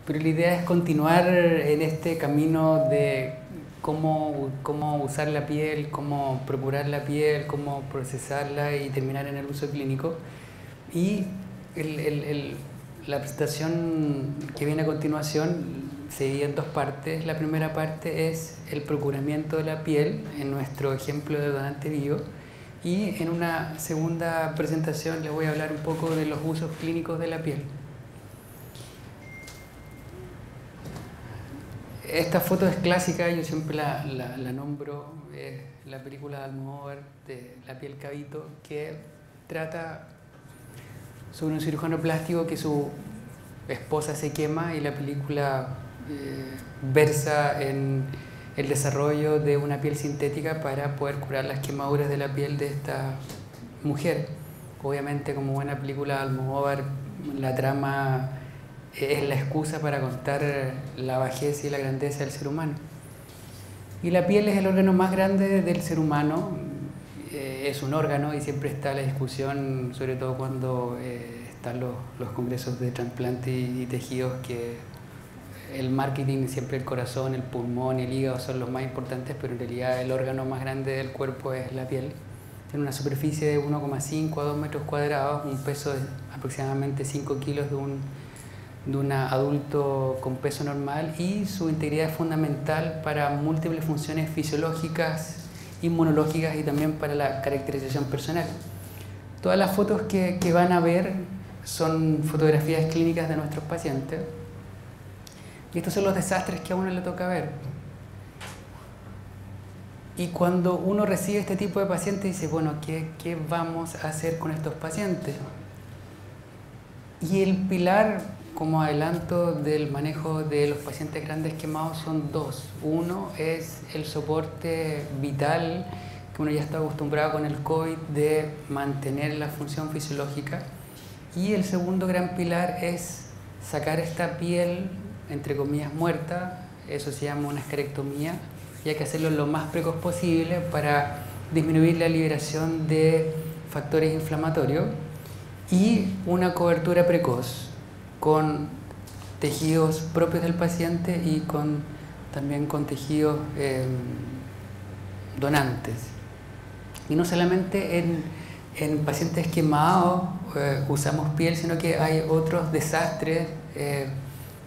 Pero la idea es continuar en este camino de cómo usar la piel, cómo procurar la piel, cómo procesarla y terminar en el uso clínico. Y la presentación que viene a continuación se divide en dos partes. La primera parte es el procuramiento de la piel en nuestro ejemplo de donante vivo. Y en una segunda presentación les voy a hablar un poco de los usos clínicos de la piel. Esta foto es clásica, yo siempre la nombro, es la película de Almodóvar de La piel Cabito, que trata sobre un cirujano plástico que su esposa se quema y la película versa en el desarrollo de una piel sintética para poder curar las quemaduras de la piel de esta mujer. Obviamente, como buena película de Almodóvar, la trama es la excusa para contar la bajeza y la grandeza del ser humano. Y la piel es el órgano más grande del ser humano, es un órgano y siempre está la discusión, sobre todo cuando están los congresos de trasplante y tejidos, que el marketing siempre el corazón, el pulmón y el hígado son los más importantes, pero en realidad el órgano más grande del cuerpo es la piel. Tiene una superficie de 1,5 a 2 metros cuadrados, un peso de aproximadamente 5 kilos de un adulto con peso normal, y su integridad es fundamental para múltiples funciones fisiológicas, inmunológicas y también para la caracterización personal. Todas las fotos que van a ver son fotografías clínicas de nuestros pacientes y estos son los desastres que a uno le toca ver. Y cuando uno recibe este tipo de pacientes dice, bueno, ¿qué vamos a hacer con estos pacientes? Y el pilar, como adelanto, del manejo de los pacientes grandes quemados son dos. Uno es el soporte vital, que uno ya está acostumbrado con el COVID, de mantener la función fisiológica. Y el segundo gran pilar es sacar esta piel, entre comillas, muerta. Eso se llama una esclerectomía, y hay que hacerlo lo más precoz posible para disminuir la liberación de factores inflamatorios, y una cobertura precoz con tejidos propios del paciente y también con tejidos donantes. Y no solamente en pacientes quemados usamos piel, sino que hay otros desastres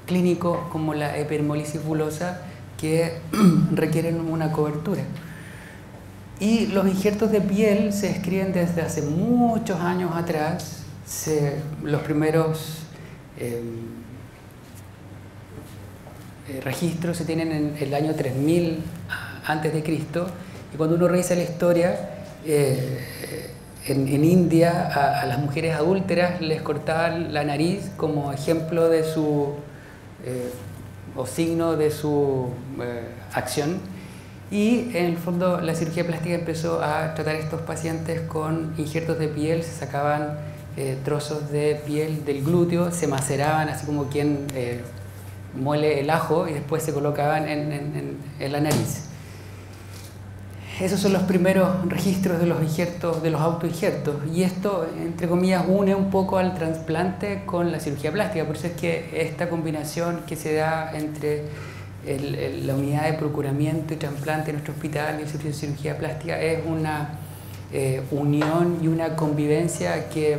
clínicos como la epidermolisis bulosa que requieren una cobertura. Y los injertos de piel se describen desde hace muchos años atrás. Los primeros registros se tienen en el año 3000 antes de Cristo, y cuando uno revisa la historia, en India a las mujeres adúlteras les cortaban la nariz como ejemplo de su o signo de su acción, y en el fondo la cirugía plástica empezó a tratar a estos pacientes con injertos de piel. Se sacaban trozos de piel del glúteo, se maceraban así como quien muele el ajo, y después se colocaban en la nariz. Esos son los primeros registros de los injertos, de los autoinjertos, y esto, entre comillas, une un poco al trasplante con la cirugía plástica. Por eso es que esta combinación que se da entre la unidad de procuramiento y trasplante en nuestro hospital y el servicio de cirugía plástica es una unión y una convivencia que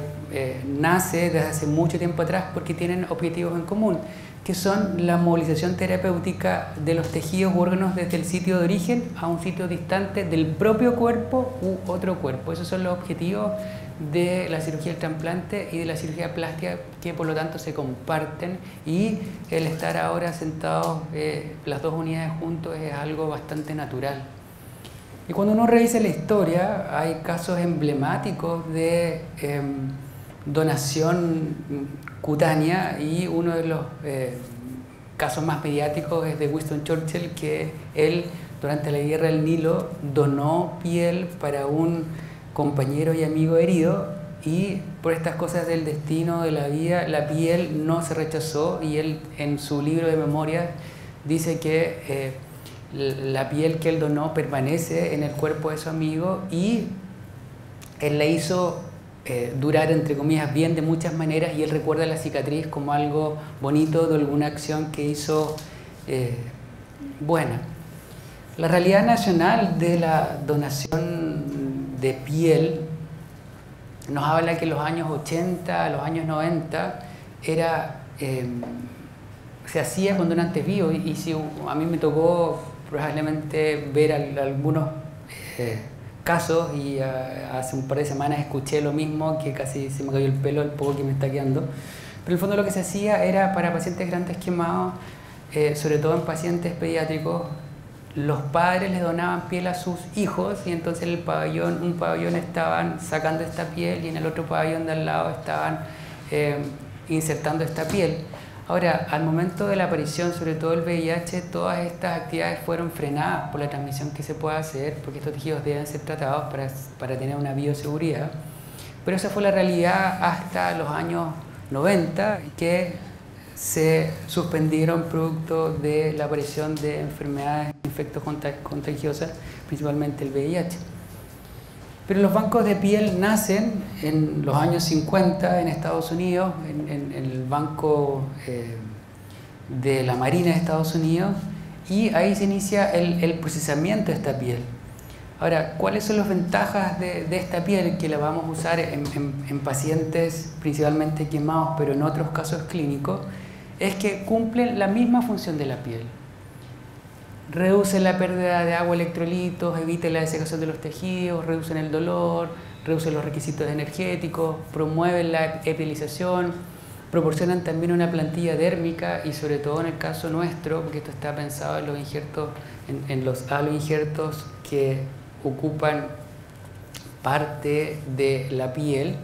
nace desde hace mucho tiempo atrás, porque tienen objetivos en común, que son la movilización terapéutica de los tejidos u órganos desde el sitio de origen a un sitio distante del propio cuerpo u otro cuerpo. Esos son los objetivos de la cirugía del trasplante y de la cirugía plástica, que por lo tanto se comparten, y el estar ahora sentados las dos unidades juntos es algo bastante natural. Y cuando uno revisa la historia, hay casos emblemáticos de donación cutánea, y uno de los casos más mediáticos es de Winston Churchill, que él durante la guerra del Nilo donó piel para un compañero y amigo herido, y por estas cosas del destino, de la vida, la piel no se rechazó, y él en su libro de memorias dice que la piel que él donó permanece en el cuerpo de su amigo, y él la hizo durar, entre comillas, bien de muchas maneras, y él recuerda la cicatriz como algo bonito de alguna acción que hizo buena. La realidad nacional de la donación de piel nos habla que en los años 80, los años 90, se hacía con donantes vivos, y si a mí me tocó probablemente ver algunos casos, y hace un par de semanas escuché lo mismo, que casi se me cayó el pelo el poco que me está quedando. Pero en el fondo lo que se hacía era para pacientes grandes quemados, sobre todo en pacientes pediátricos. Los padres les donaban piel a sus hijos, y entonces en un pabellón estaban sacando esta piel, y en el otro pabellón de al lado estaban insertando esta piel. Ahora, al momento de la aparición, sobre todo el VIH, todas estas actividades fueron frenadas por la transmisión que se puede hacer, porque estos tejidos deben ser tratados para tener una bioseguridad. Pero esa fue la realidad hasta los años 90, que se suspendieron producto de la aparición de enfermedades, infectos contagiosas, principalmente el VIH. Pero los bancos de piel nacen en los años 50 en Estados Unidos, en el Banco de la Marina de Estados Unidos, y ahí se inicia el procesamiento de esta piel. Ahora, ¿cuáles son las ventajas de esta piel? Que la vamos a usar en pacientes principalmente quemados, pero en otros casos clínicos, es que cumplen la misma función de la piel. Reducen la pérdida de agua, electrolitos, eviten la desecación de los tejidos, reducen el dolor, reducen los requisitos energéticos, promueven la epitelización, proporcionan también una plantilla dérmica, y sobre todo en el caso nuestro, porque esto está pensado en los injertos, en los aloinjertos que ocupan parte de la piel,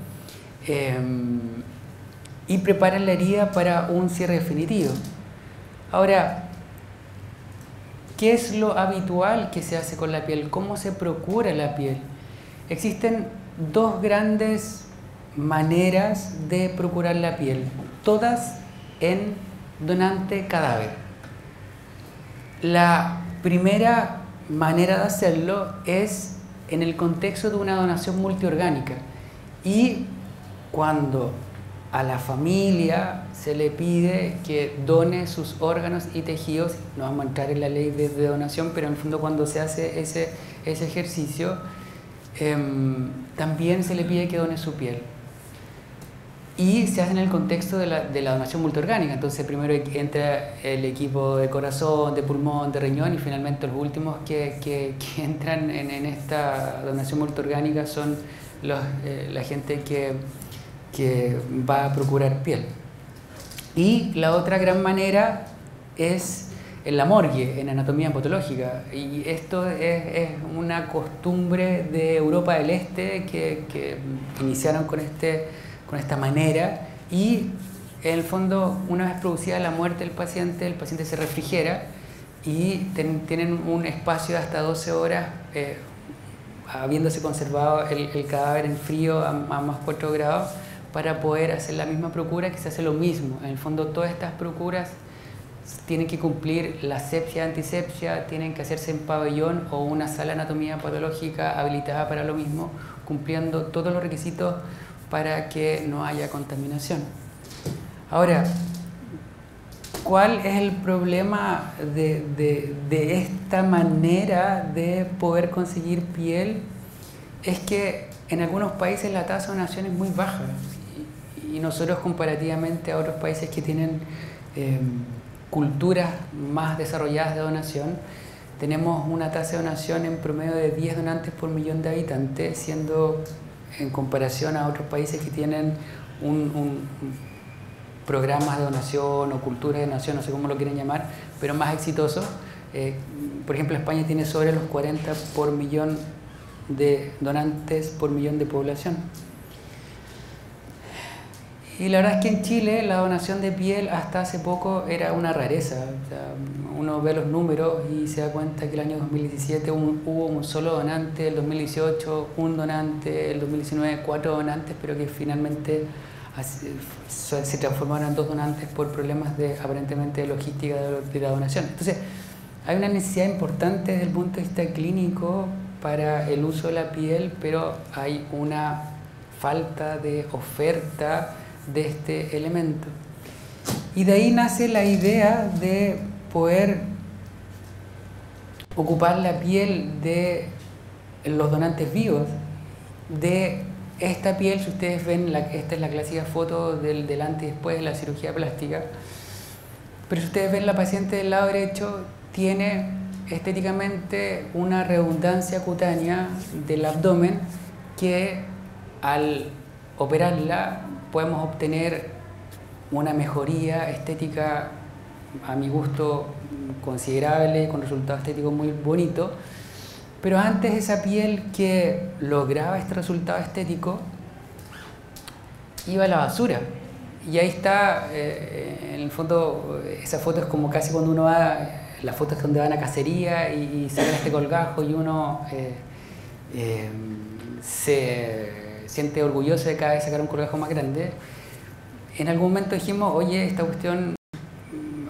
y preparan la herida para un cierre definitivo. Ahora, ¿qué es lo habitual que se hace con la piel? ¿Cómo se procura la piel? Existen dos grandes maneras de procurar la piel, todas en donante cadáver. La primera manera de hacerlo es en el contexto de una donación multiorgánica, y cuando a la familia se le pide que done sus órganos y tejidos. No vamos a entrar en la ley de donación, pero en el fondo cuando se hace ese ejercicio, también se le pide que done su piel. Y se hace en el contexto de la donación multiorgánica. Entonces primero entra el equipo de corazón, de pulmón, de riñón, y finalmente los últimos que entran en esta donación multiorgánica son la gente que va a procurar piel. Y la otra gran manera es en la morgue, en anatomía patológica, y esto es una costumbre de Europa del Este que iniciaron con esta manera, y en el fondo, una vez producida la muerte del paciente, el paciente se refrigera, y tienen un espacio de hasta 12 horas habiéndose conservado el cadáver en frío a más 4 grados, para poder hacer la misma procura, que se hace lo mismo. En el fondo, todas estas procuras tienen que cumplir la asepsia, antisepsia, tienen que hacerse en pabellón o una sala de anatomía patológica habilitada para lo mismo, cumpliendo todos los requisitos para que no haya contaminación. Ahora, ¿cuál es el problema de esta manera de poder conseguir piel? Es que en algunos países la tasa de donación es muy baja, y nosotros, comparativamente a otros países que tienen culturas más desarrolladas de donación, tenemos una tasa de donación en promedio de 10 donantes por millón de habitantes, siendo, en comparación a otros países que tienen programas de donación o cultura de donación, no sé cómo lo quieren llamar, pero más exitosos. Por ejemplo, España tiene sobre los 40 por millón de donantes por millón de población. Y la verdad es que en Chile la donación de piel hasta hace poco era una rareza. O sea, uno ve los números y se da cuenta que el año 2017 hubo un solo donante, el 2018 un donante, el 2019 4 donantes, pero que finalmente se transformaron en 2 donantes por problemas aparentemente de logística de la donación. Entonces, hay una necesidad importante desde el punto de vista clínico para el uso de la piel, pero hay una falta de oferta de este elemento. Y de ahí nace la idea de poder ocupar la piel de los donantes vivos. De esta piel, si ustedes ven, esta es la clásica foto del antes y después de la cirugía plástica, pero si ustedes ven, la paciente del lado derecho tiene estéticamente una redundancia cutánea del abdomen que al operarla podemos obtener una mejoría estética, a mi gusto, considerable, con resultados estéticos muy bonitos. Pero antes, esa piel que lograba este resultado estético iba a la basura. Y ahí está, en el fondo, esa foto es como casi cuando uno va, la foto es donde van a cacería y sacan este colgajo y uno se siente orgulloso de cada vez sacar un colgajo más grande. En algún momento dijimos, oye, esta cuestión,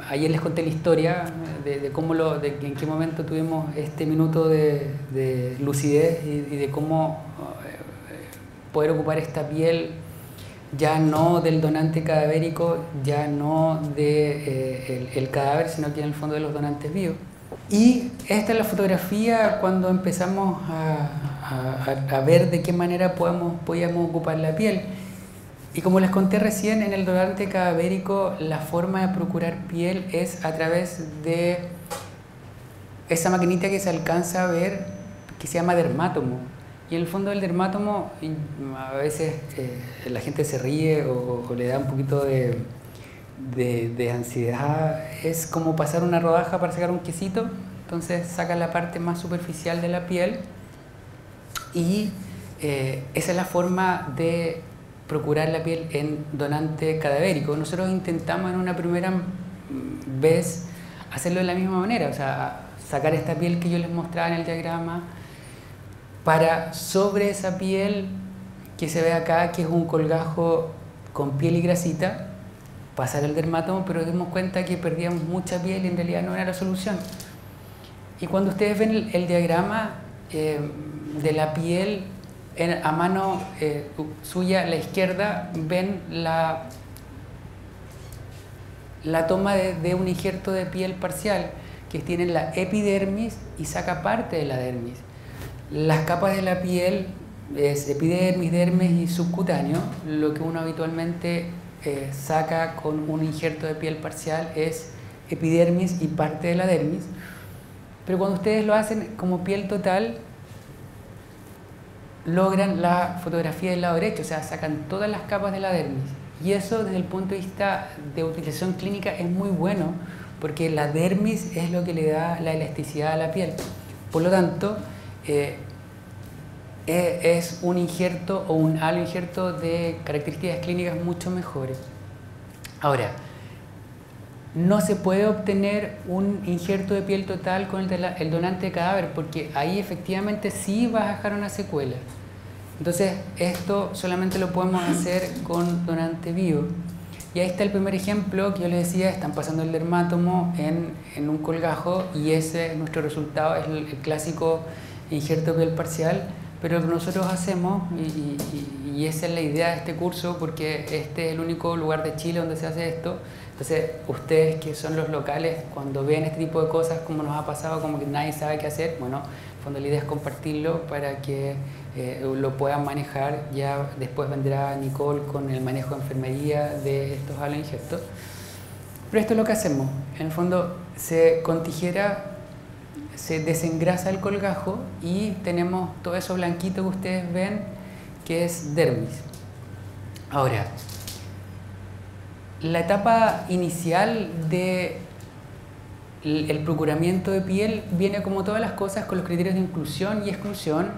ayer les conté la historia de cómo en qué momento tuvimos este minuto de lucidez y de cómo poder ocupar esta piel ya no del donante cadavérico, ya no del cadáver, sino que en el fondo de los donantes vivos. Y esta es la fotografía cuando empezamos a ver de qué manera podíamos ocupar la piel. Y como les conté recién, en el donante cadavérico la forma de procurar piel es a través de esa maquinita que se alcanza a ver, que se llama dermátomo. Y en el fondo del dermátomo, a veces la gente se ríe o le da un poquito de ansiedad. Es como pasar una rodaja para sacar un quesito. Entonces saca la parte más superficial de la piel y esa es la forma de procurar la piel en donante cadavérico. Nosotros intentamos en una primera vez hacerlo de la misma manera, o sea, sacar esta piel que yo les mostraba en el diagrama para sobre esa piel que se ve acá, que es un colgajo con piel y grasita, pasar el dermátomo, pero nos dimos cuenta que perdíamos mucha piel y en realidad no era la solución. Y cuando ustedes ven el diagrama de la piel, a mano suya, a la izquierda, ven la toma de un injerto de piel parcial que tiene la epidermis y saca parte de la dermis. Las capas de la piel es epidermis, dermis y subcutáneo. Lo que uno habitualmente saca con un injerto de piel parcial es epidermis y parte de la dermis. Pero cuando ustedes lo hacen como piel total, logran la fotografía del lado derecho, o sea, sacan todas las capas de la dermis. Y eso, desde el punto de vista de utilización clínica, es muy bueno, porque la dermis es lo que le da la elasticidad a la piel. Por lo tanto, es un injerto o un halo injerto de características clínicas mucho mejores. Ahora, no se puede obtener un injerto de piel total con el donante de cadáver, porque ahí efectivamente sí vas a dejar una secuela. Entonces, esto solamente lo podemos hacer con donante vivo. Y ahí está el primer ejemplo que yo les decía, están pasando el dermátomo en un colgajo y ese, nuestro resultado, es el clásico injerto de piel parcial, pero lo que nosotros hacemos, y esa es la idea de este curso, porque este es el único lugar de Chile donde se hace esto. Entonces, ustedes que son los locales, cuando ven este tipo de cosas, como nos ha pasado, como que nadie sabe qué hacer, bueno, en fondo la idea es compartirlo para que lo puedan manejar. Ya después vendrá Nicole con el manejo de enfermería de estos haloinjertos. Pero esto es lo que hacemos. En el fondo, con tijera se desengrasa el colgajo y tenemos todo eso blanquito que ustedes ven, que es dermis. Ahora, la etapa inicial del procuramiento de piel viene, como todas las cosas, con los criterios de inclusión y exclusión.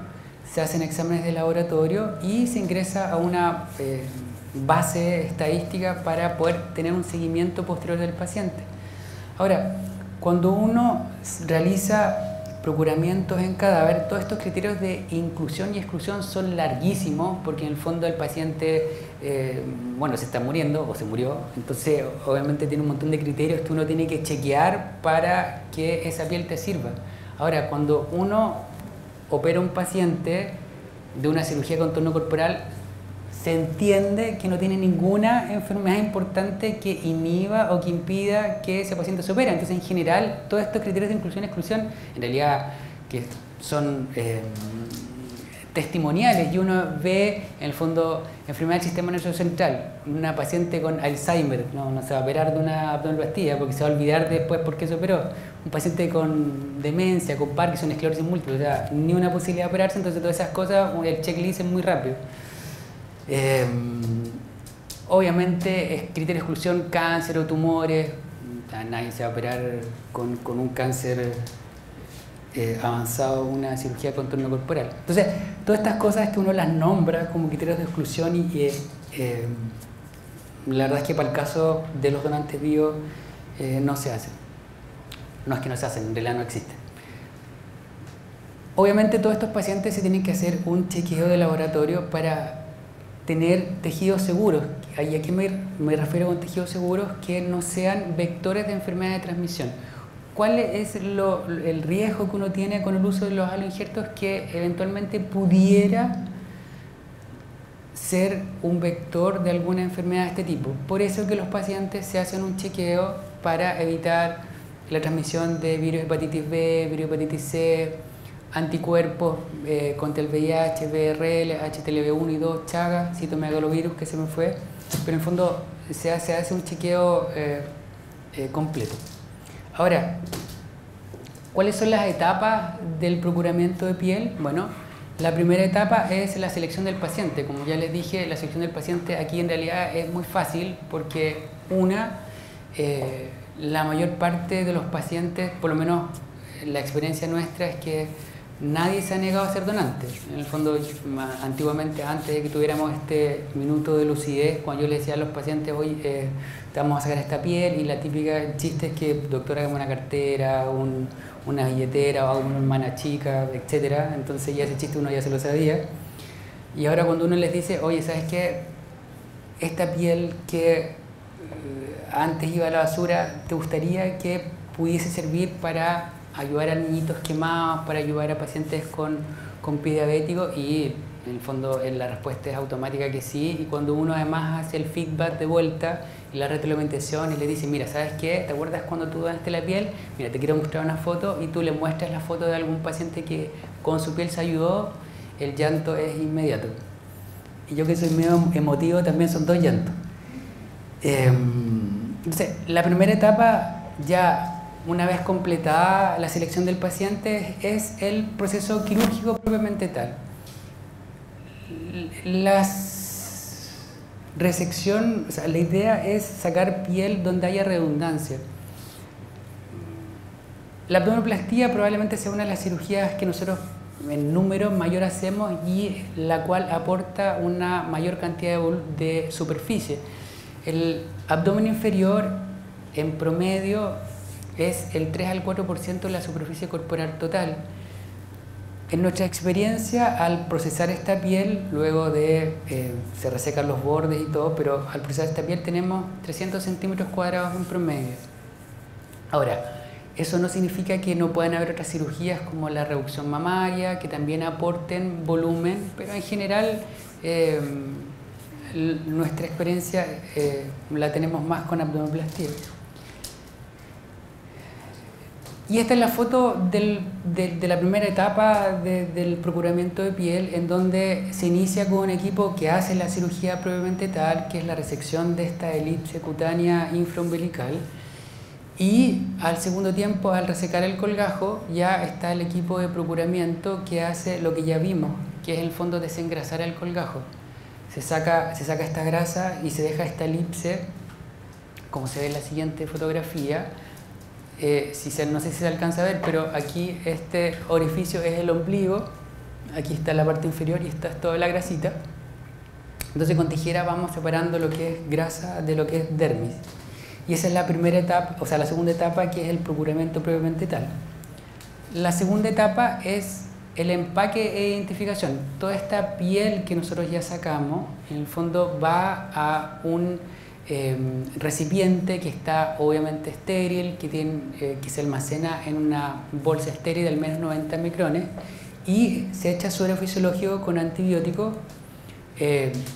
Se hacen exámenes de laboratorio y se ingresa a una base estadística para poder tener un seguimiento posterior del paciente. Ahora, cuando uno realiza procuramientos en cadáver, todos estos criterios de inclusión y exclusión son larguísimos, porque en el fondo el paciente, bueno, se está muriendo o se murió, entonces obviamente tiene un montón de criterios que uno tiene que chequear para que esa piel te sirva. Ahora, cuando uno opera un paciente de una cirugía de contorno corporal, se entiende que no tiene ninguna enfermedad importante que inhiba o que impida que ese paciente se opere. Entonces, en general, todos estos criterios de inclusión y exclusión, en realidad, que son testimoniales, y uno ve, en el fondo, enfermedad del sistema nervioso central, una paciente con Alzheimer, no se va a operar de una abdominoplastia porque se va a olvidar después por qué se operó, un paciente con demencia, con Parkinson, esclerosis múltiple, o sea, ni una posibilidad de operarse, entonces todas esas cosas, el checklist es muy rápido. Obviamente, criterio de exclusión, cáncer o tumores, nadie se va a operar con un cáncer avanzado, una cirugía de contorno corporal. Entonces, todas estas cosas que uno las nombra como criterios de exclusión y la verdad es que para el caso de los donantes vivos no se hacen. No es que no se hacen, en realidad no existen. Obviamente todos estos pacientes se tienen que hacer un chequeo de laboratorio para tener tejidos seguros. ¿Y a qué me refiero con tejidos seguros? Que no sean vectores de enfermedad de transmisión. ¿Cuál es el riesgo que uno tiene con el uso de los aloinjertos? Que eventualmente pudiera ser un vector de alguna enfermedad de este tipo. Por eso que los pacientes se hacen un chequeo para evitar la transmisión de virus hepatitis B, virus hepatitis C, anticuerpos contra el VIH, VRL, HTLV1 y 2, Chagas, citomegalovirus, que se me fue, pero en el fondo se hace un chequeo completo. Ahora, ¿cuáles son las etapas del procuramiento de piel? Bueno, la primera etapa es la selección del paciente. Como ya les dije, la selección del paciente aquí en realidad es muy fácil porque la mayor parte de los pacientes, por lo menos la experiencia nuestra, es que nadie se ha negado a ser donante. En el fondo, antiguamente, antes de que tuviéramos este minuto de lucidez, cuando yo le decía a los pacientes, hoy te vamos a sacar esta piel, y la típica chiste es que, doctora, hagamos una cartera, una billetera o una hermana chica, etc. Entonces ya ese chiste uno ya se lo sabía. Y ahora cuando uno les dice, oye, ¿sabes qué? Esta piel que antes iba a la basura, ¿te gustaría que pudiese servir para ayudar a niñitos quemados, para ayudar a pacientes con pie diabético? Y en el fondo la respuesta es automática que sí, y cuando uno además hace el feedback de vuelta y la retroalimentación y le dice, mira, ¿sabes qué? ¿Te acuerdas cuando tú donaste la piel? Mira, te quiero mostrar una foto, y tú le muestras la foto de algún paciente que con su piel se ayudó, el llanto es inmediato. Y yo, que soy medio emotivo, también son 2 llantos. Entonces, la primera etapa, ya una vez completada la selección del paciente, es el proceso quirúrgico propiamente tal. La resección, o sea, la idea es sacar piel donde haya redundancia. La abdominoplastia probablemente sea una de las cirugías que nosotros en número mayor hacemos, y la cual aporta una mayor cantidad de superficie. El abdomen inferior, en promedio, es el 3 al 4% de la superficie corporal total. En nuestra experiencia, al procesar esta piel, luego de se resecan los bordes y todo, pero al procesar esta piel tenemos 300 centímetros cuadrados en promedio. Ahora, eso no significa que no puedan haber otras cirugías como la reducción mamaria, que también aporten volumen, pero en general nuestra experiencia la tenemos más con abdominoplastia. Y esta es la foto de la primera etapa del procuramiento de piel, en donde se inicia con un equipo que hace la cirugía propiamente tal, que es la resección de esta elipse cutánea infraumbilical. Y al segundo tiempo, al resecar el colgajo, ya está el equipo de procuramiento que hace lo que ya vimos, que es en el fondo desengrasar el colgajo. Se saca esta grasa y se deja esta elipse, como se ve en la siguiente fotografía. No sé si se alcanza a ver, pero aquí este orificio es el ombligo, aquí está la parte inferior y esta es toda la grasita. Entonces con tijera vamos separando lo que es grasa de lo que es dermis. Y esa es la primera etapa, o sea, la segunda etapa, que es el procuramiento propiamente tal. La segunda etapa es el empaque e identificación. Toda esta piel que nosotros ya sacamos, en el fondo va a un recipiente que está obviamente estéril, que se almacena en una bolsa estéril de al menos 90 micrones, y se echa suero fisiológico con antibióticos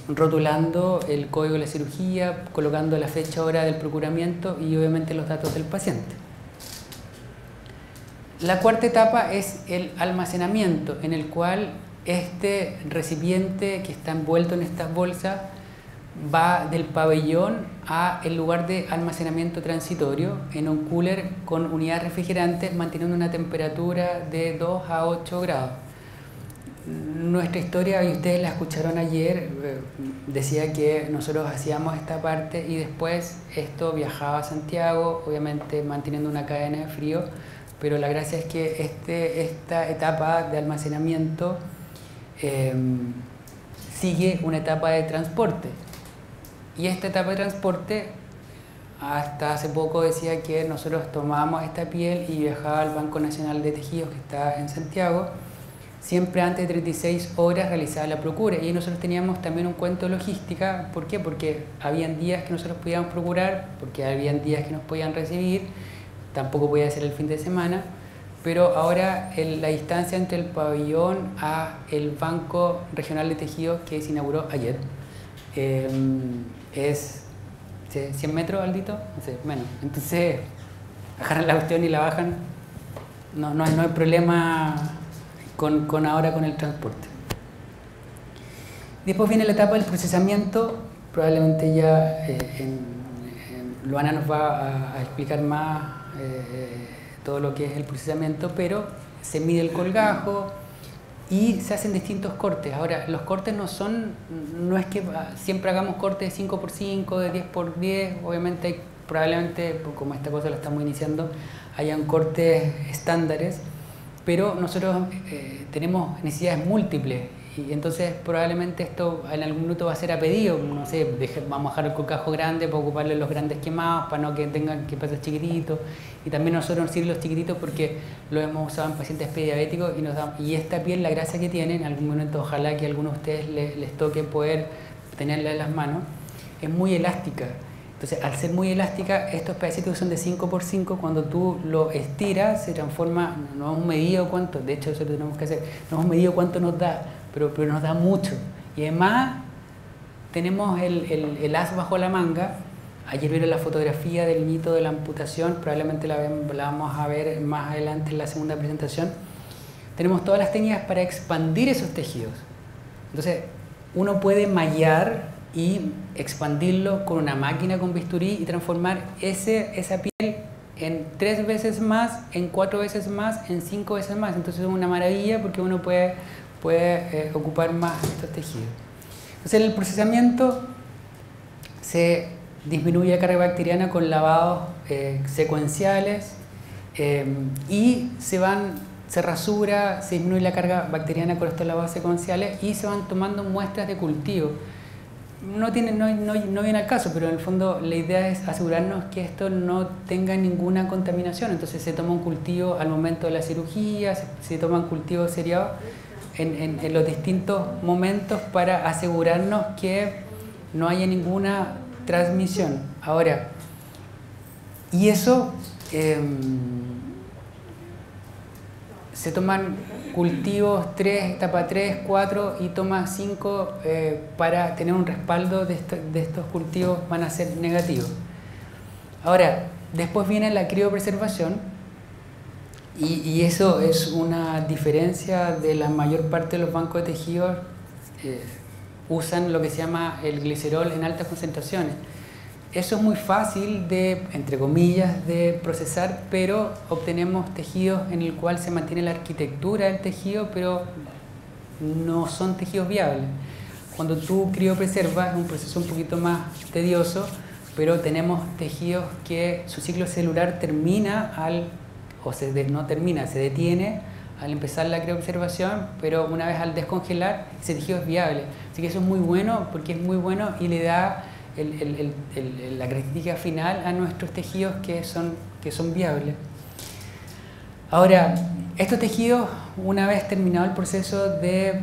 rotulando el código de la cirugía, colocando la fecha, hora del procuramiento y obviamente los datos del paciente. La cuarta etapa es el almacenamiento, en el cual este recipiente que está envuelto en estas bolsas va del pabellón a el lugar de almacenamiento transitorio en un cooler con unidades refrigerantes, manteniendo una temperatura de 2 a 8 grados. Nuestra historia, y ustedes la escucharon ayer, decía que nosotros hacíamos esta parte y después esto viajaba a Santiago, obviamente manteniendo una cadena de frío, pero la gracia es que esta etapa de almacenamiento sigue una etapa de transporte. Y esta etapa de transporte, hasta hace poco decía que nosotros tomábamos esta piel y viajaba al Banco Nacional de Tejidos que está en Santiago. Siempre antes de 36 horas realizaba la procura, y nosotros teníamos también un cuento de logística. ¿Por qué? Porque habían días que nosotros podíamos procurar, porque habían días que nos podían recibir, tampoco podía ser el fin de semana, pero ahora la distancia entre el pabellón a el Banco Regional de Tejidos que se inauguró ayer es 100 metros, Aldito, no sé, menos. Entonces agarran la cuestión y la bajan, no hay problema ahora con el transporte. Después viene la etapa del procesamiento, probablemente ya Luana nos va a explicar más todo lo que es el procesamiento, pero se mide el colgajo y se hacen distintos cortes. Ahora, los cortes no es que siempre hagamos cortes de 5×5, de 10×10, obviamente probablemente, como esta cosa la estamos iniciando, hayan cortes estándares, pero nosotros tenemos necesidades múltiples y entonces probablemente esto en algún minuto va a ser a pedido, no sé, vamos a dejar el colgajo grande para ocuparle los grandes quemados, para no que tengan que pasar chiquititos, y también nosotros nos sirven los chiquititos porque lo hemos usado en pacientes prediabéticos y esta piel, la gracia que tiene, en algún momento ojalá que a algunos de ustedes les toque poder tenerla en las manos, es muy elástica. Entonces, al ser muy elástica, estos pedacitos que son de 5×5, cuando tú lo estiras, se transforma, no hemos medido cuánto, de hecho eso lo tenemos que hacer, no hemos medido cuánto nos da, pero nos da mucho. Y además, tenemos el as bajo la manga. Ayer vieron la fotografía del niñito de la amputación, probablemente la vamos a ver más adelante en la segunda presentación. Tenemos todas las técnicas para expandir esos tejidos. Entonces, uno puede mallar y expandirlo con una máquina con bisturí y transformar esa piel en 3 veces más, en 4 veces más, en 5 veces más. Entonces es una maravilla porque uno puede ocupar más estos tejidos. Entonces en el procesamiento se disminuye la carga bacteriana con lavados secuenciales y se rasura, se disminuye la carga bacteriana con estos lavados secuenciales y se van tomando muestras de cultivo. No viene al caso, pero en el fondo la idea es asegurarnos que esto no tenga ninguna contaminación. Entonces se toma un cultivo al momento de la cirugía, se toman cultivos seriados en los distintos momentos para asegurarnos que no haya ninguna transmisión. Ahora, y eso se toman cultivos etapa 3, 4 y toma 5 para tener un respaldo de estos cultivos van a ser negativos. Ahora, después viene la criopreservación y eso es una diferencia de la mayor parte de los bancos de tejidos. Usan lo que se llama el glicerol en altas concentraciones. Eso es muy fácil de, entre comillas, de procesar, pero obtenemos tejidos en el cual se mantiene la arquitectura del tejido, pero no son tejidos viables. Cuando tú criopreservas es un proceso un poquito más tedioso, pero tenemos tejidos que su ciclo celular termina se detiene al empezar la criopreservación, pero una vez al descongelar, ese tejido es viable. Así que eso es muy bueno, porque es muy bueno y le da la característica final a nuestros tejidos que son viables. Ahora, estos tejidos, una vez terminado el proceso de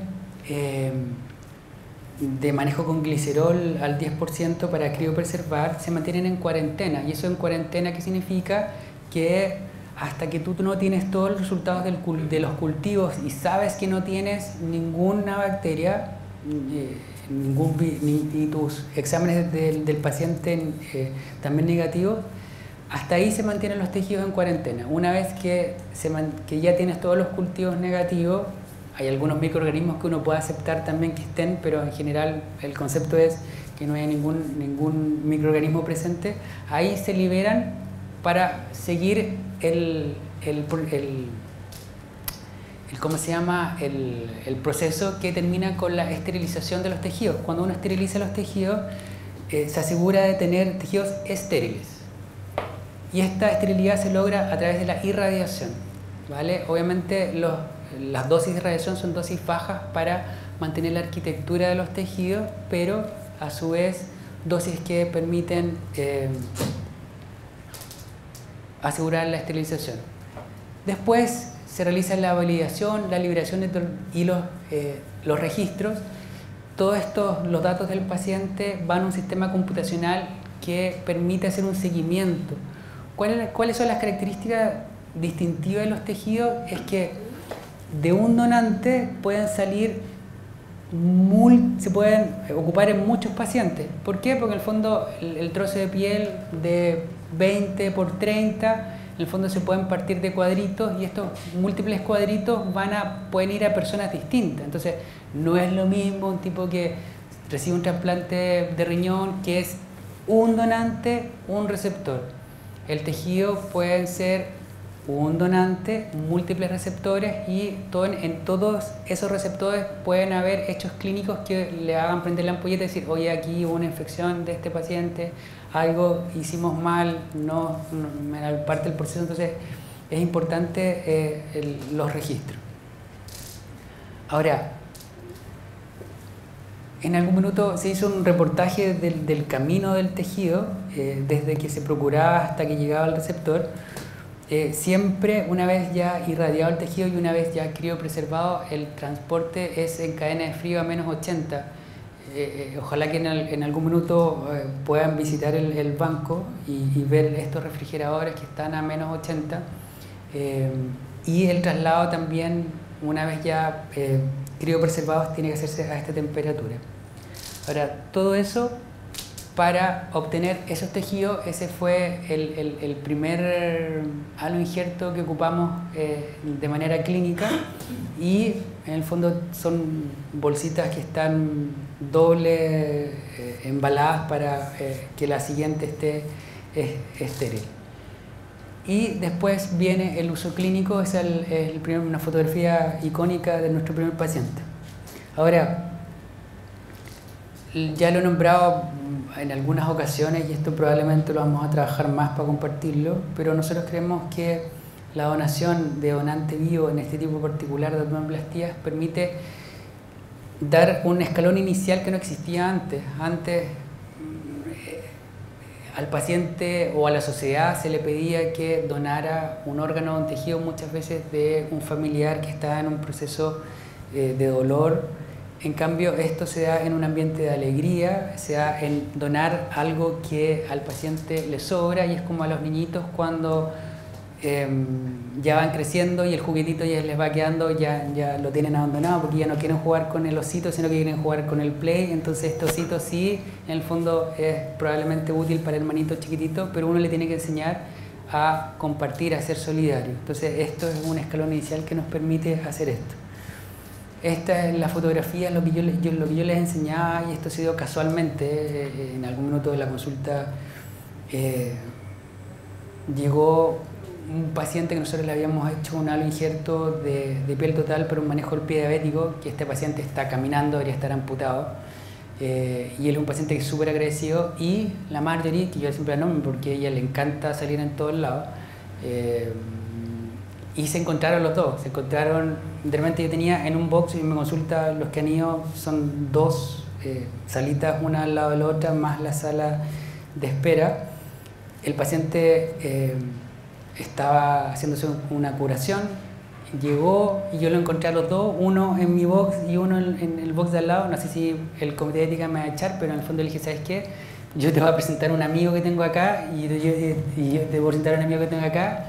manejo con glicerol al 10% para criopreservar, se mantienen en cuarentena. ¿Y eso en cuarentena qué significa? Que hasta que tú no tienes todos los resultados de los cultivos y sabes que no tienes ninguna bacteria, ni tus exámenes del paciente también negativos, hasta ahí se mantienen los tejidos en cuarentena. Una vez que ya tienes todos los cultivos negativos, hay algunos microorganismos que uno puede aceptar también que estén, pero en general el concepto es que no haya ningún microorganismo presente. Ahí se liberan para seguir ¿cómo se llama? El proceso que termina con la esterilización de los tejidos. Cuando uno esteriliza los tejidos, se asegura de tener tejidos estériles. Y esta esterilidad se logra a través de la irradiación, ¿vale? Obviamente las dosis de radiación son dosis bajas para mantener la arquitectura de los tejidos, pero a su vez dosis que permiten asegurar la esterilización. Después se realiza la validación, la liberación y los registros. Todos los datos del paciente van a un sistema computacional que permite hacer un seguimiento. ¿Cuáles son las características distintivas de los tejidos? Es que de un donante pueden salir, se pueden ocupar en muchos pacientes. ¿Por qué? Porque en el fondo el trozo de piel de 20 por 30, en el fondo se pueden partir de cuadritos y estos múltiples cuadritos pueden ir a personas distintas. Entonces no es lo mismo un tipo que recibe un trasplante de riñón que es un donante, un receptor. El tejido puede ser un donante, múltiples receptores y en todos esos receptores pueden haber hechos clínicos que le hagan prender la ampolleta y decir, oye, aquí hubo una infección de este paciente, algo hicimos mal, no era parte del proceso. Entonces es importante los registros. Ahora, en algún minuto se hizo un reportaje del camino del tejido, desde que se procuraba hasta que llegaba al receptor. Siempre, una vez ya irradiado el tejido y una vez ya criopreservado, el transporte es en cadena de frío a menos 80. Ojalá que en algún minuto puedan visitar el banco y ver estos refrigeradores que están a menos 80. Y el traslado también, una vez ya criopreservados, tiene que hacerse a esta temperatura. Ahora, todo eso para obtener esos tejidos, ese fue el primer aloinjerto que ocupamos de manera clínica, y en el fondo son bolsitas que están doble embaladas para que la siguiente esté estéril. Y después viene el uso clínico, es una fotografía icónica de nuestro primer paciente. Ahora, ya lo he nombrado en algunas ocasiones y esto probablemente lo vamos a trabajar más para compartirlo, pero nosotros creemos que la donación de donante vivo en este tipo particular de abdominoplastías permite dar un escalón inicial que no existía antes. Antes al paciente o a la sociedad se le pedía que donara un órgano o un tejido, muchas veces de un familiar que está en un proceso de dolor. En cambio, esto se da en un ambiente de alegría, se da en donar algo que al paciente le sobra, y es como a los niñitos cuando ya van creciendo y el juguetito ya les va quedando, ya lo tienen abandonado porque ya no quieren jugar con el osito, sino que quieren jugar con el play. Entonces este osito sí, en el fondo es probablemente útil para el hermanito chiquitito, pero uno le tiene que enseñar a compartir, a ser solidario. Entonces esto es un escalón inicial que nos permite hacer esto. Esta es la fotografía, lo que yo les enseñaba, y esto se dio casualmente. En algún minuto de la consulta llegó un paciente que nosotros le habíamos hecho un aloinjerto de piel total para un manejo del pie diabético, que este paciente está caminando, debería estar amputado, y él es un paciente que es súper agresivo, y la Marjorie, que yo siempre la nombro porque a ella le encanta salir en todos lados, y se encontraron los dos, de repente yo tenía en un box, y me consulta, los que han ido son dos salitas, una al lado de la otra, más la sala de espera. El paciente estaba haciéndose una curación, llegó y yo lo encontré a los dos, uno en mi box y uno en el box de al lado. No sé si el comité de ética me va a echar, pero en el fondo le dije, ¿sabes qué? Yo te voy a presentar a un amigo que tengo acá, y yo te voy a presentar a un amigo que tengo acá.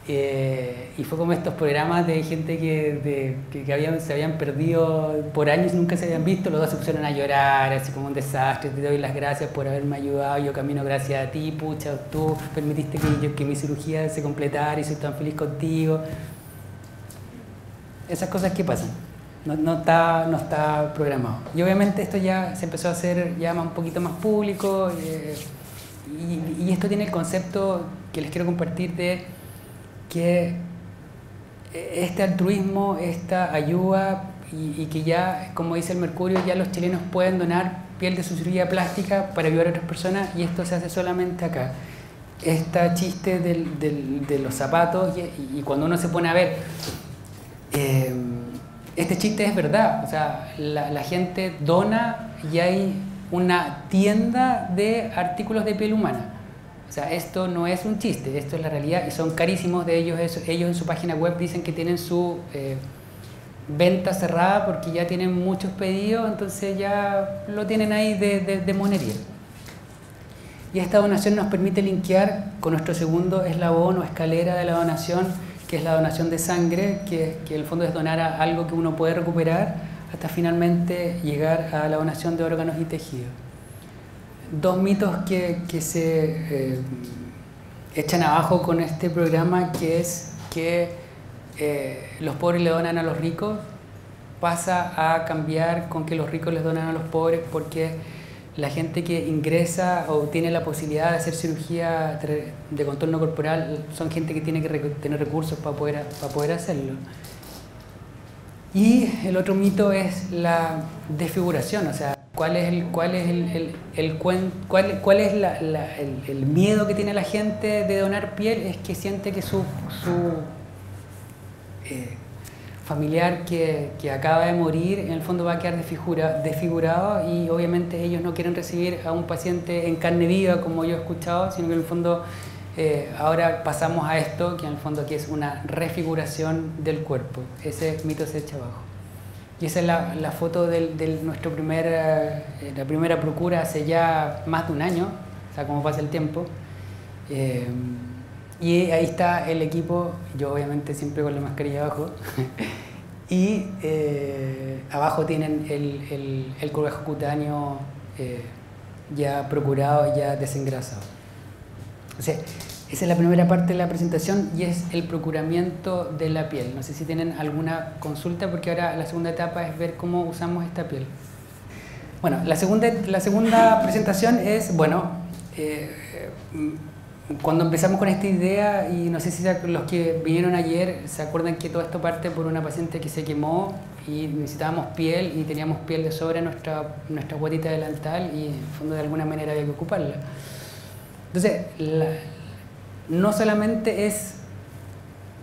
Y fue como estos programas de gente que se habían perdido por años y nunca se habían visto. Los dos se pusieron a llorar, así como un desastre. Te doy las gracias por haberme ayudado, yo camino gracias a ti, pucha, tú permitiste que mi cirugía se completara y soy tan feliz contigo. Esas cosas que pasan, no está programado. Y obviamente esto ya se empezó a hacer ya un poquito más público, y esto tiene el concepto que les quiero compartir de que este altruismo, esta ayuda, y que ya, como dice el Mercurio, ya los chilenos pueden donar piel de su cirugía plástica para ayudar a otras personas, y esto se hace solamente acá. Este chiste de los zapatos, y cuando uno se pone a ver, este chiste es verdad, o sea, la gente dona y hay una tienda de artículos de piel humana. O sea, esto no es un chiste, esto es la realidad y son carísimos de ellos. Ellos en su página web dicen que tienen su venta cerrada porque ya tienen muchos pedidos, entonces ya lo tienen ahí de monería. Y esta donación nos permite linkear con nuestro segundo eslabón o escalera de la donación, que es la donación de sangre, que en el fondo es donar a algo que uno puede recuperar hasta finalmente llegar a la donación de órganos y tejidos. Dos mitos que se echan abajo con este programa, que es que los pobres le donan a los ricos, pasa a cambiar con que los ricos les donan a los pobres, porque la gente que ingresa o tiene la posibilidad de hacer cirugía de contorno corporal son gente que tiene que tener recursos para poder hacerlo. Y el otro mito es la desfiguración, o sea, ¿cuál es el miedo que tiene la gente de donar piel? Es que siente que su familiar que acaba de morir en el fondo va a quedar desfigurado, y obviamente ellos no quieren recibir a un paciente en carne viva como yo he escuchado, sino que en el fondo ahora pasamos a esto, que en el fondo aquí es una refiguración del cuerpo. Ese mito se echa abajo. Y esa es la foto de nuestro la primera procura hace ya más de un año, o sea, como pasa el tiempo. Y ahí está el equipo, yo obviamente siempre con la mascarilla abajo. Y abajo tienen el cobijo cutáneo ya procurado, ya desengrasado. O sea, esa es la primera parte de la presentación y es el procuramiento de la piel. No sé si tienen alguna consulta, porque ahora la segunda etapa es ver cómo usamos esta piel. Bueno, la segunda presentación es, bueno, cuando empezamos con esta idea, y no sé si los que vinieron ayer se acuerdan que todo esto parte por una paciente que se quemó y necesitábamos piel y teníamos piel de sobra en nuestra guatita delantal, y en el fondo de alguna manera había que ocuparla. Entonces, no solamente es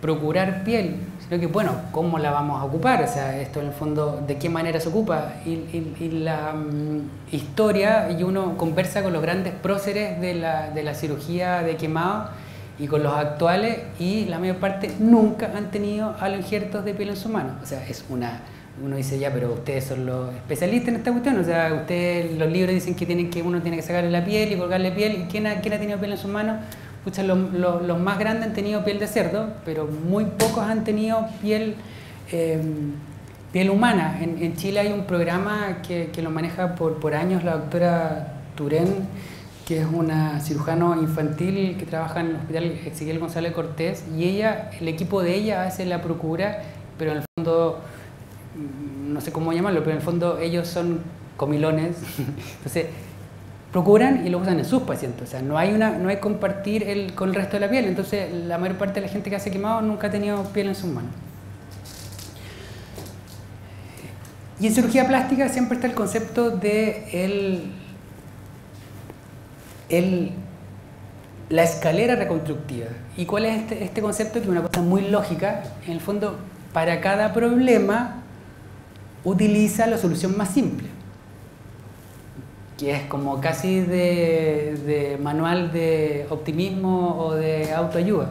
procurar piel, sino que, bueno, ¿cómo la vamos a ocupar? O sea, esto en el fondo, ¿de qué manera se ocupa? Y la historia, y uno conversa con los grandes próceres de la cirugía de quemado y con los actuales, y la mayor parte nunca han tenido injertos de piel en su mano. O sea, uno dice, ya, pero ustedes son los especialistas en esta cuestión, o sea, ustedes, los libros dicen que uno tiene que sacarle la piel y colgarle piel, y ¿quién ha tenido piel en su mano? Pucha, los más grandes han tenido piel de cerdo, pero muy pocos han tenido piel humana. En Chile hay un programa que lo maneja por años la doctora Turén, que es una cirujano infantil que trabaja en el Hospital Ezequiel González Cortés, y el equipo de ella hace la procura, pero en el fondo, no sé cómo llamarlo, pero en el fondo ellos son comilones, entonces procuran y lo usan en sus pacientes, o sea, no hay compartir con el resto de la piel. Entonces la mayor parte de la gente que hace quemado nunca ha tenido piel en sus manos. Y en cirugía plástica siempre está el concepto de la escalera reconstructiva. ¿Y cuál es este concepto? Que es una cosa muy lógica. En el fondo, para cada problema utiliza la solución más simple, que es como casi de manual de optimismo o de autoayuda.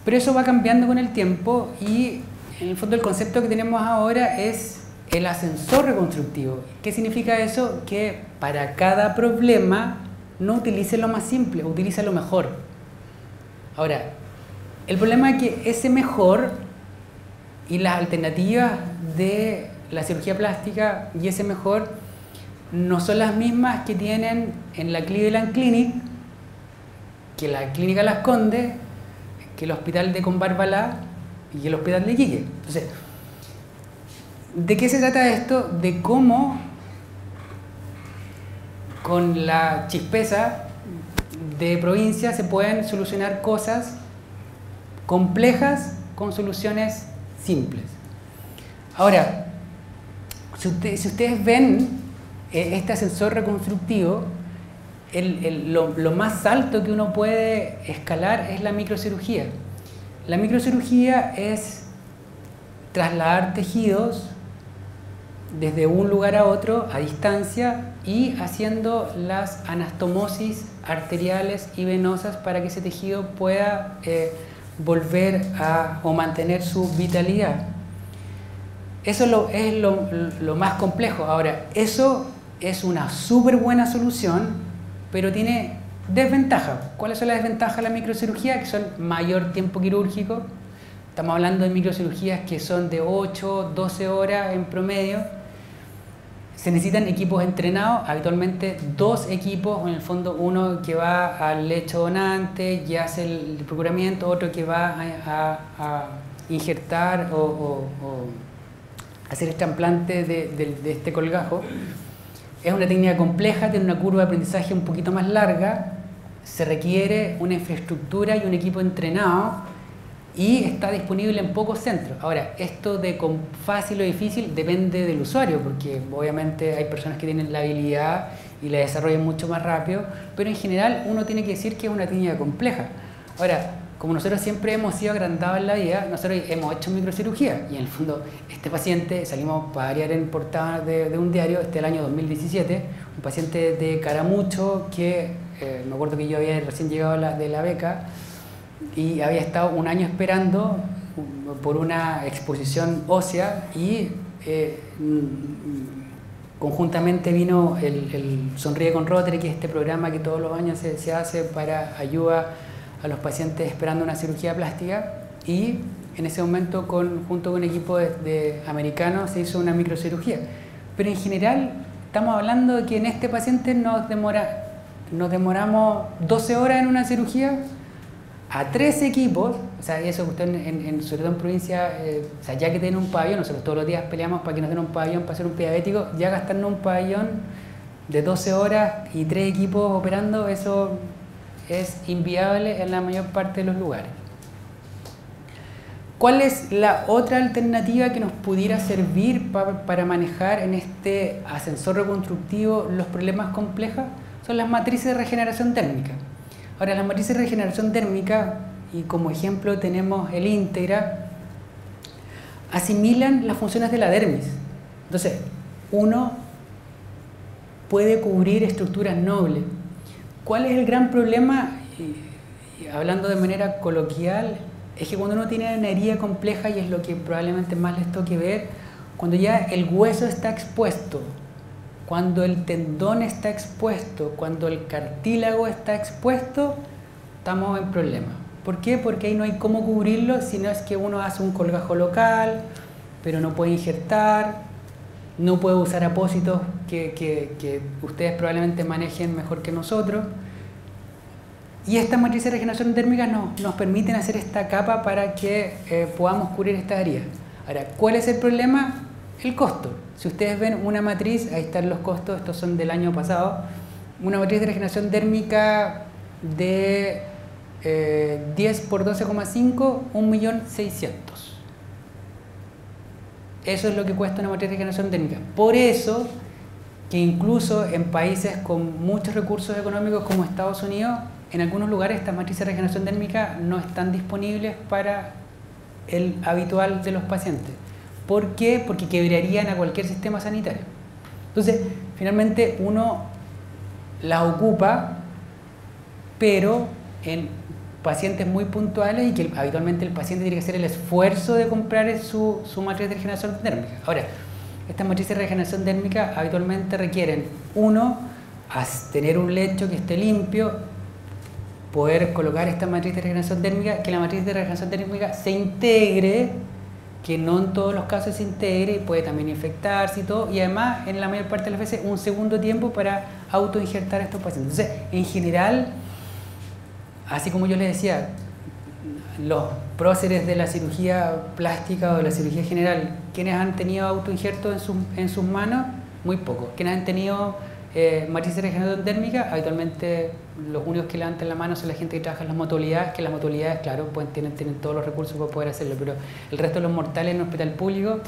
Pero eso va cambiando con el tiempo, y en el fondo el concepto que tenemos ahora es el ascensor reconstructivo. ¿Qué significa eso? Que para cada problema no utilice lo más simple, utilice lo mejor. Ahora, El problema es que ese mejor y las alternativas de la cirugía plástica y ese mejor no son las mismas que tienen en la Cleveland Clinic, que la Clínica Las Condes, que el Hospital de Combarbalá y el Hospital de Iquique. Entonces, ¿de qué se trata esto? De cómo con la chispeza de provincia se pueden solucionar cosas complejas con soluciones simples. Ahora, si ustedes ven este ascensor reconstructivo, lo más alto que uno puede escalar es la microcirugía. La microcirugía es trasladar tejidos desde un lugar a otro a distancia y haciendo las anastomosis arteriales y venosas para que ese tejido pueda volver o mantener su vitalidad. Eso es lo más complejo. Ahora, eso es una súper buena solución, pero tiene desventajas. ¿Cuáles son las desventajas de la microcirugía? Que son mayor tiempo quirúrgico. Estamos hablando de microcirugías que son de 8, 12 horas en promedio. Se necesitan equipos entrenados, habitualmente 2 equipos, en el fondo uno que va al lecho donante y hace el procuramiento, otro que va a injertar o hacer el trasplante de este colgajo. Es una técnica compleja, tiene una curva de aprendizaje un poquito más larga, se requiere una infraestructura y un equipo entrenado y está disponible en pocos centros. Ahora, esto de con fácil o difícil depende del usuario, porque obviamente hay personas que tienen la habilidad y la desarrollan mucho más rápido, pero en general uno tiene que decir que es una técnica compleja. Ahora, como nosotros siempre hemos sido agrandados en la vida, nosotros hemos hecho microcirugía y en el fondo este paciente, salimos para variar en portada de un diario, el año 2017, un paciente de Caramucho que me acuerdo que yo había recién llegado de la beca y había estado un año esperando por una exposición ósea y conjuntamente vino el Sonríe con Rotary, que es este programa que todos los años se hace para ayuda a los pacientes esperando una cirugía plástica, y en ese momento junto con un equipo de americanos se hizo una microcirugía. Pero en general estamos hablando de que en este paciente nos demoramos 12 horas en una cirugía, a 3 equipos, o sea, eso que usted sobre todo en provincia, o sea, ya que tienen un pabellón, nosotros todos los días peleamos para que nos den un pabellón para hacer un diabético, ya gastarnos un pabellón de 12 horas y 3 equipos operando, eso es inviable en la mayor parte de los lugares. ¿Cuál es la otra alternativa que nos pudiera servir para manejar en este ascensor reconstructivo los problemas complejos? Son las matrices de regeneración térmica. Ahora, las matrices de regeneración térmica, y como ejemplo tenemos el íntegra, asimilan las funciones de la dermis. Entonces, uno puede cubrir estructuras nobles. ¿Cuál es el gran problema? Y hablando de manera coloquial, es que cuando uno tiene una herida compleja, y es lo que probablemente más les toque ver, cuando ya el hueso está expuesto, cuando el tendón está expuesto, cuando el cartílago está expuesto, estamos en problemas. ¿Por qué? Porque ahí no hay cómo cubrirlo, sino es que uno hace un colgajo local, pero no puede injertar, no puede usar apósitos que ustedes probablemente manejen mejor que nosotros. Y estas matrices de regeneración térmica nos permiten hacer esta capa para que podamos cubrir estas heridas. Ahora, ¿cuál es el problema? El costo. Si ustedes ven una matriz, ahí están los costos, estos son del año pasado, una matriz de regeneración térmica de 10 por 12,5, 1.600.000. Eso es lo que cuesta una matriz de regeneración térmica. Por eso que incluso en países con muchos recursos económicos como Estados Unidos, en algunos lugares estas matrices de regeneración térmica no están disponibles para el habitual de los pacientes. ¿Por qué? Porque quebrarían a cualquier sistema sanitario. Entonces, finalmente uno las ocupa, pero en pacientes muy puntuales y que habitualmente el paciente tiene que hacer el esfuerzo de comprar su matriz de regeneración térmica. Ahora, estas matrices de regeneración térmica habitualmente requieren, uno, tener un lecho que esté limpio, poder colocar esta matriz de regeneración térmica, que la matriz de regeneración térmica se integre, que no en todos los casos se integre, y puede también infectarse y todo, y además en la mayor parte de las veces un segundo tiempo para autoinjertar a estos pacientes. Entonces, en general, así como yo les decía, los próceres de la cirugía plástica o de la cirugía general, ¿quiénes han tenido autoinjertos en sus manos? Muy pocos. ¿Quiénes han tenido matriz de regeneración térmica? Habitualmente los únicos que levantan la mano son la gente que trabaja en las mutualidades, que las mutualidades, claro, pues tienen todos los recursos para poder hacerlo, pero el resto de los mortales en el hospital público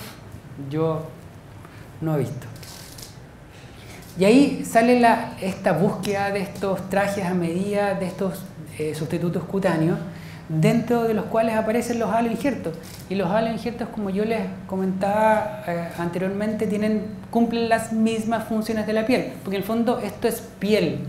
yo no he visto. Y ahí sale esta búsqueda de estos trajes a medida, de estos sustitutos cutáneos, dentro de los cuales aparecen los haloinjertos. Y los haloinjertos, como yo les comentaba anteriormente, cumplen las mismas funciones de la piel, porque en el fondo esto es piel.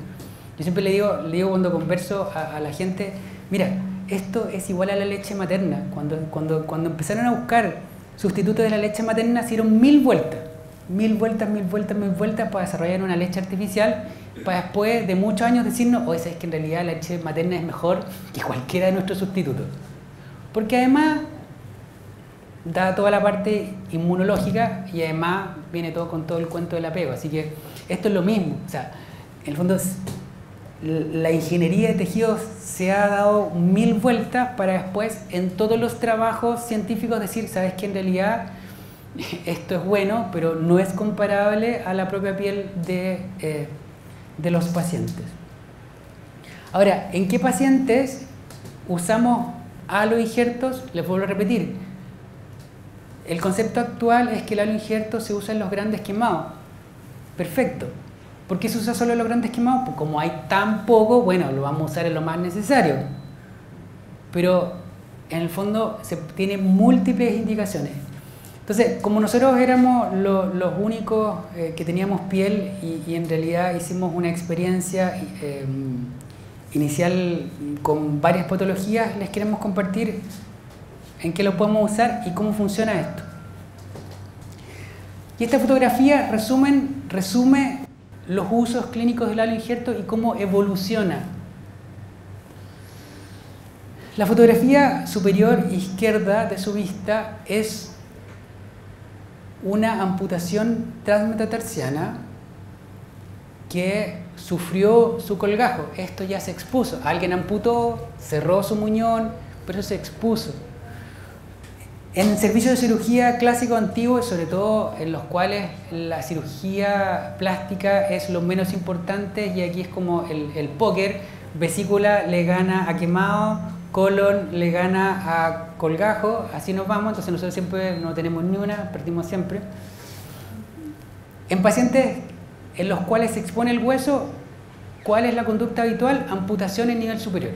Yo siempre le digo cuando converso a la gente, mira, esto es igual a la leche materna. Cuando empezaron a buscar sustitutos de la leche materna, hicieron 1000 vueltas. 1000 vueltas para desarrollar una leche artificial, para después de muchos años decirnos, oye, ¿sabes que en realidad la leche materna es mejor que cualquiera de nuestros sustitutos? Porque además da toda la parte inmunológica y además viene todo con todo el cuento del apego. Así que esto es lo mismo. O sea, en el fondo la ingeniería de tejidos se ha dado 1000 vueltas para después en todos los trabajos científicos decir, ¿sabes que en realidad esto es bueno, pero no es comparable a la propia piel de los pacientes? Ahora, ¿en qué pacientes usamos haloinjertos? Les vuelvo a repetir. El concepto actual es que el haloinjerto se usa en los grandes quemados. Perfecto. ¿Por qué se usa solo en los grandes quemados? Pues como hay tan poco, bueno, lo vamos a usar en lo más necesario. Pero en el fondo tiene múltiples indicaciones. Entonces, como nosotros éramos los únicos que teníamos piel y en realidad hicimos una experiencia inicial con varias patologías, les queremos compartir en qué lo podemos usar y cómo funciona esto. Y esta fotografía resume los usos clínicos del haloinjerto y cómo evoluciona. La fotografía superior izquierda de su vista es una amputación transmetatarsiana que sufrió su colgajo. Esto ya se expuso. Alguien amputó, cerró su muñón, pero se expuso. En el servicio de cirugía clásico antiguo, sobre todo en los cuales la cirugía plástica es lo menos importante, y aquí es como el póker, vesícula le gana a quemado, colon le gana a colgajo, así nos vamos, entonces nosotros siempre no tenemos ni una, perdimos siempre. En pacientes en los cuales se expone el hueso, ¿cuál es la conducta habitual? Amputación en nivel superior.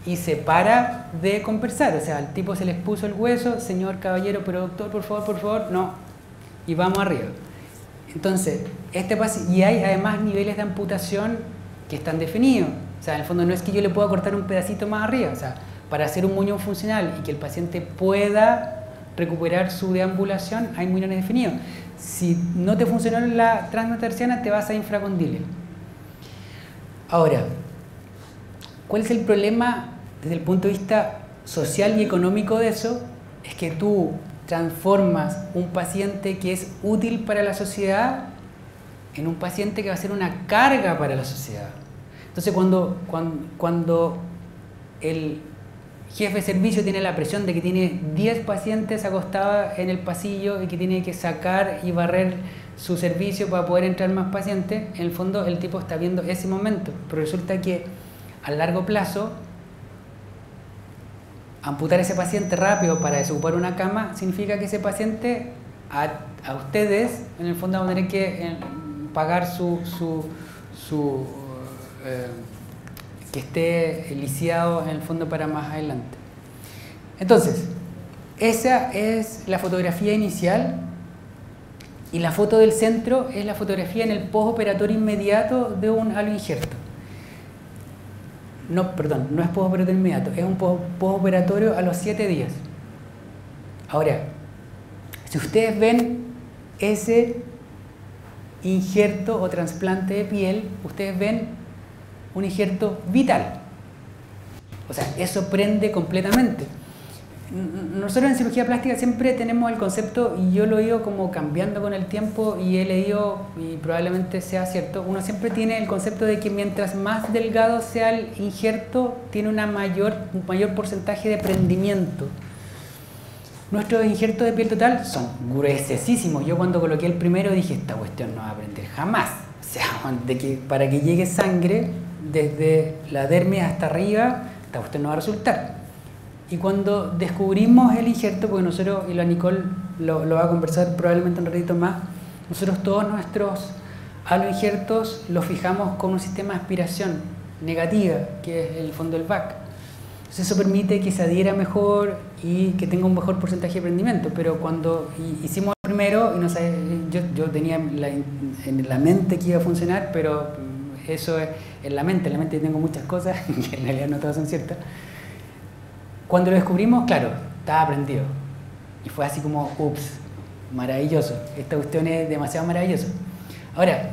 Y se para de conversar, o sea, al tipo se le expuso el hueso, señor caballero, pero doctor, por favor, no. Y vamos arriba. Entonces, y hay además niveles de amputación que están definidos. O sea, en el fondo no es que yo le pueda cortar un pedacito más arriba, o sea, para hacer un muñón funcional y que el paciente pueda recuperar su deambulación, hay muñones definidos. Si no te funcionó la transmetatarsiana, te vas a infracondyle. Ahora, ¿cuál es el problema desde el punto de vista social y económico de eso? Es que tú transformas un paciente que es útil para la sociedad en un paciente que va a ser una carga para la sociedad. Entonces, cuando el jefe de servicio tiene la presión de que tiene 10 pacientes acostados en el pasillo y que tiene que sacar y barrer su servicio para poder entrar más pacientes, en el fondo el tipo está viendo ese momento, pero resulta que a largo plazo amputar a ese paciente rápido para desocupar una cama significa que ese paciente a ustedes en el fondo van a tener que pagar que esté lisiado en el fondo para más adelante. Entonces, esa es la fotografía inicial, y la foto del centro es la fotografía en el postoperatorio inmediato de un haloinjerto. No, perdón, no es postoperatorio inmediato, es un postoperatorio a los 7 días. Ahora, si ustedes ven ese injerto o trasplante de piel, ustedes ven un injerto vital. O sea, eso prende completamente. Nosotros en cirugía plástica siempre tenemos el concepto, y yo lo he ido como cambiando con el tiempo y he leído, y probablemente sea cierto, uno siempre tiene el concepto de que mientras más delgado sea el injerto, tiene un mayor porcentaje de prendimiento. Nuestros injertos de piel total son gruesísimos. Yo cuando coloqué el primero dije, esta cuestión no va a prender jamás. O sea, para que llegue sangre desde la dermis hasta arriba, esta cuestión no va a resultar. Y cuando descubrimos el injerto, porque nosotros, y la Nicole lo va a conversar probablemente un ratito más, nosotros todos nuestros aloinjertos los fijamos con un sistema de aspiración negativa, que es el fondo del VAC. Entonces eso permite que se adhiera mejor y que tenga un mejor porcentaje de prendimiento. Pero cuando hicimos el primero, y no sé, yo tenía en la mente que iba a funcionar, pero eso es en la mente tengo muchas cosas, que en realidad no todas son ciertas. Cuando lo descubrimos, claro, estaba prendido. Y fue así como, ups, maravilloso. Esta cuestión es demasiado maravillosa. Ahora,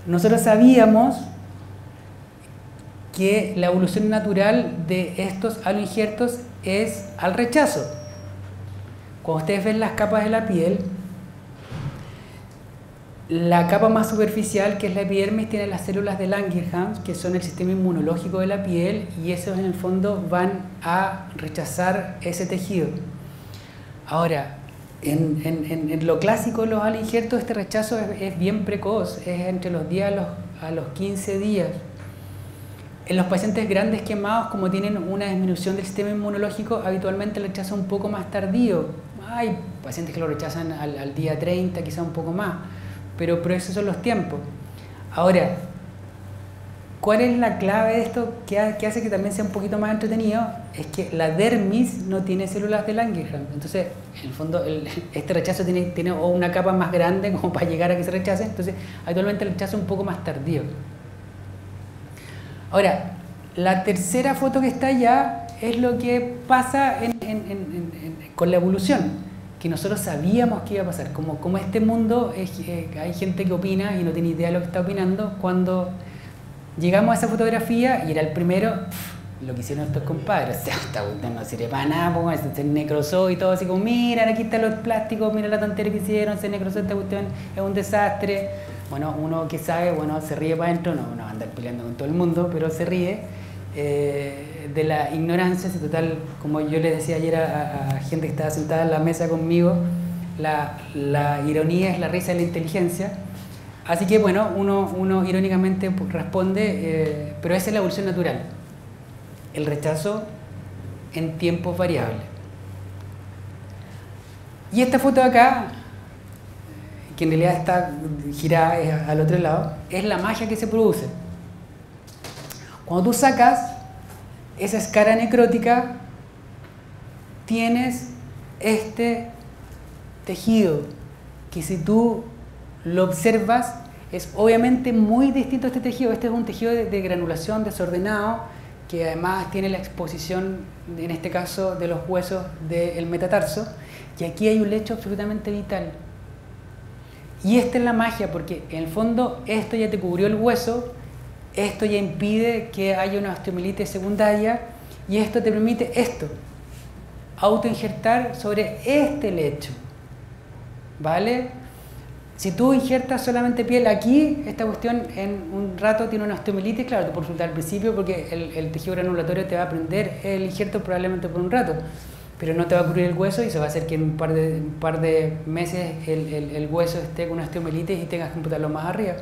nosotros sabíamos que la evolución natural de estos aloinjertos es al rechazo. Cuando ustedes ven las capas de la piel, la capa más superficial, que es la epidermis, tiene las células de Langerhans, que son el sistema inmunológico de la piel, y esos en el fondo van a rechazar ese tejido. Ahora, en lo clásico de los aloinjertos, este rechazo es bien precoz, es entre los 10 a los 15 días. En los pacientes grandes quemados, como tienen una disminución del sistema inmunológico, habitualmente el rechazo es un poco más tardío. Hay pacientes que lo rechazan al día 30, quizá un poco más, pero esos son los tiempos. Ahora, ¿cuál es la clave de esto que hace que también sea un poquito más entretenido? Es que la dermis no tiene células de Langerhans. Entonces, en el fondo, este rechazo tiene una capa más grande como para llegar a que se rechace. Entonces, actualmente el rechazo es un poco más tardío. Ahora, la tercera foto que está allá es lo que pasa con la evolución, que nosotros sabíamos que iba a pasar. Como este mundo, hay gente que opina y no tiene idea de lo que está opinando. Cuando llegamos a esa fotografía y era el primero, lo que hicieron estos compadres, o sea, esta cuestión no sirve para nada, pues, se necrosó y todo así como, miren, aquí están los plásticos, mira la tontería que hicieron, se necrosó, esta cuestión es un desastre. Bueno, uno que sabe, bueno, se ríe para adentro, no va a andar peleando con todo el mundo, pero se ríe de la ignorancia. Si total, como yo les decía ayer a gente que estaba sentada en la mesa conmigo, la ironía es la risa de la inteligencia. Así que bueno, uno irónicamente responde, pero esa es la evolución natural. El rechazo en tiempos variables. Y esta foto de acá, que en realidad está girada al otro lado, es la magia que se produce. Cuando tú sacas esa escara necrótica, tienes este tejido que si tú lo observas es obviamente muy distinto a este tejido. Este es un tejido de granulación desordenado, que además tiene la exposición, en este caso, de los huesos del metatarso, y aquí hay un lecho absolutamente vital. Y esta es la magia, porque en el fondo esto ya te cubrió el hueso, esto ya impide que haya una osteomielitis secundaria, y esto te permite autoinjertar sobre este lecho, ¿vale? Si tú injertas solamente piel aquí, esta cuestión en un rato tiene una osteomielitis, claro, te puedes consultar al principio porque el tejido granulatorio te va a prender el injerto probablemente por un rato, pero no te va a cubrir el hueso y eso va a hacer que en un par de meses el hueso esté con una osteomielitis y tengas que amputarlo más arriba.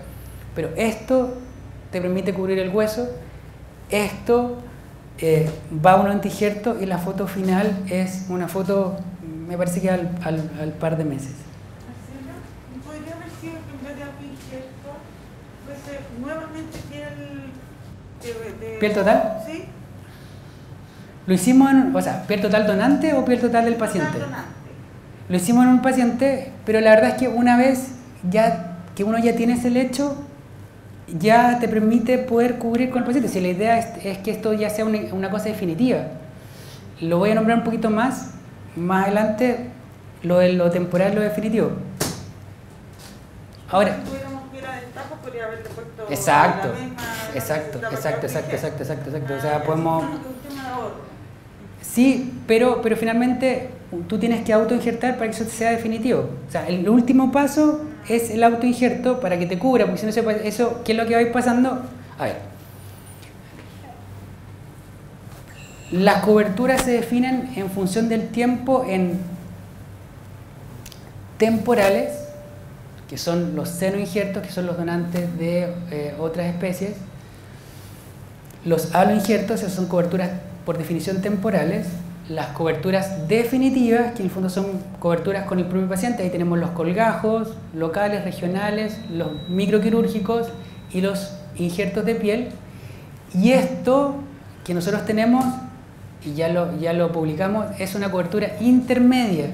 Pero esto te permite cubrir el hueso, esto va a un antiinjerto y la foto final es una foto, me parece que al par de meses. ¿Podría haber sido que en vez de autoinjerto fuese nuevamente piel total? Sí. Lo hicimos piel total donante o piel total del paciente. Donante. Lo hicimos en un paciente, pero la verdad es que una vez que uno ya tiene ese lecho, ya te permite poder cubrir con el paciente. Si la idea es que esto ya sea una cosa definitiva. Lo voy a nombrar un poquito más adelante, lo de lo temporal, lo definitivo. Ahora. Si tuviéramos que ir a destajo, podría haberle puesto Exacto, la misma, exacto. O sea, podemos... Sí, pero finalmente tú tienes que autoinjertar para que eso sea definitivo. O sea, el último paso es el autoinjerto para que te cubra, porque si no sepa eso, ¿qué es lo que va a ir pasando? A ver. Las coberturas se definen en función del tiempo en temporales, que son los senoinjertos, que son los donantes de otras especies. Los aloinjertos, esas son coberturas por definición temporales. Las coberturas definitivas, que en el fondo son coberturas con el propio paciente. Ahí tenemos los colgajos locales, regionales, los microquirúrgicos y los injertos de piel. Y esto que nosotros tenemos, y ya lo publicamos, es una cobertura intermedia.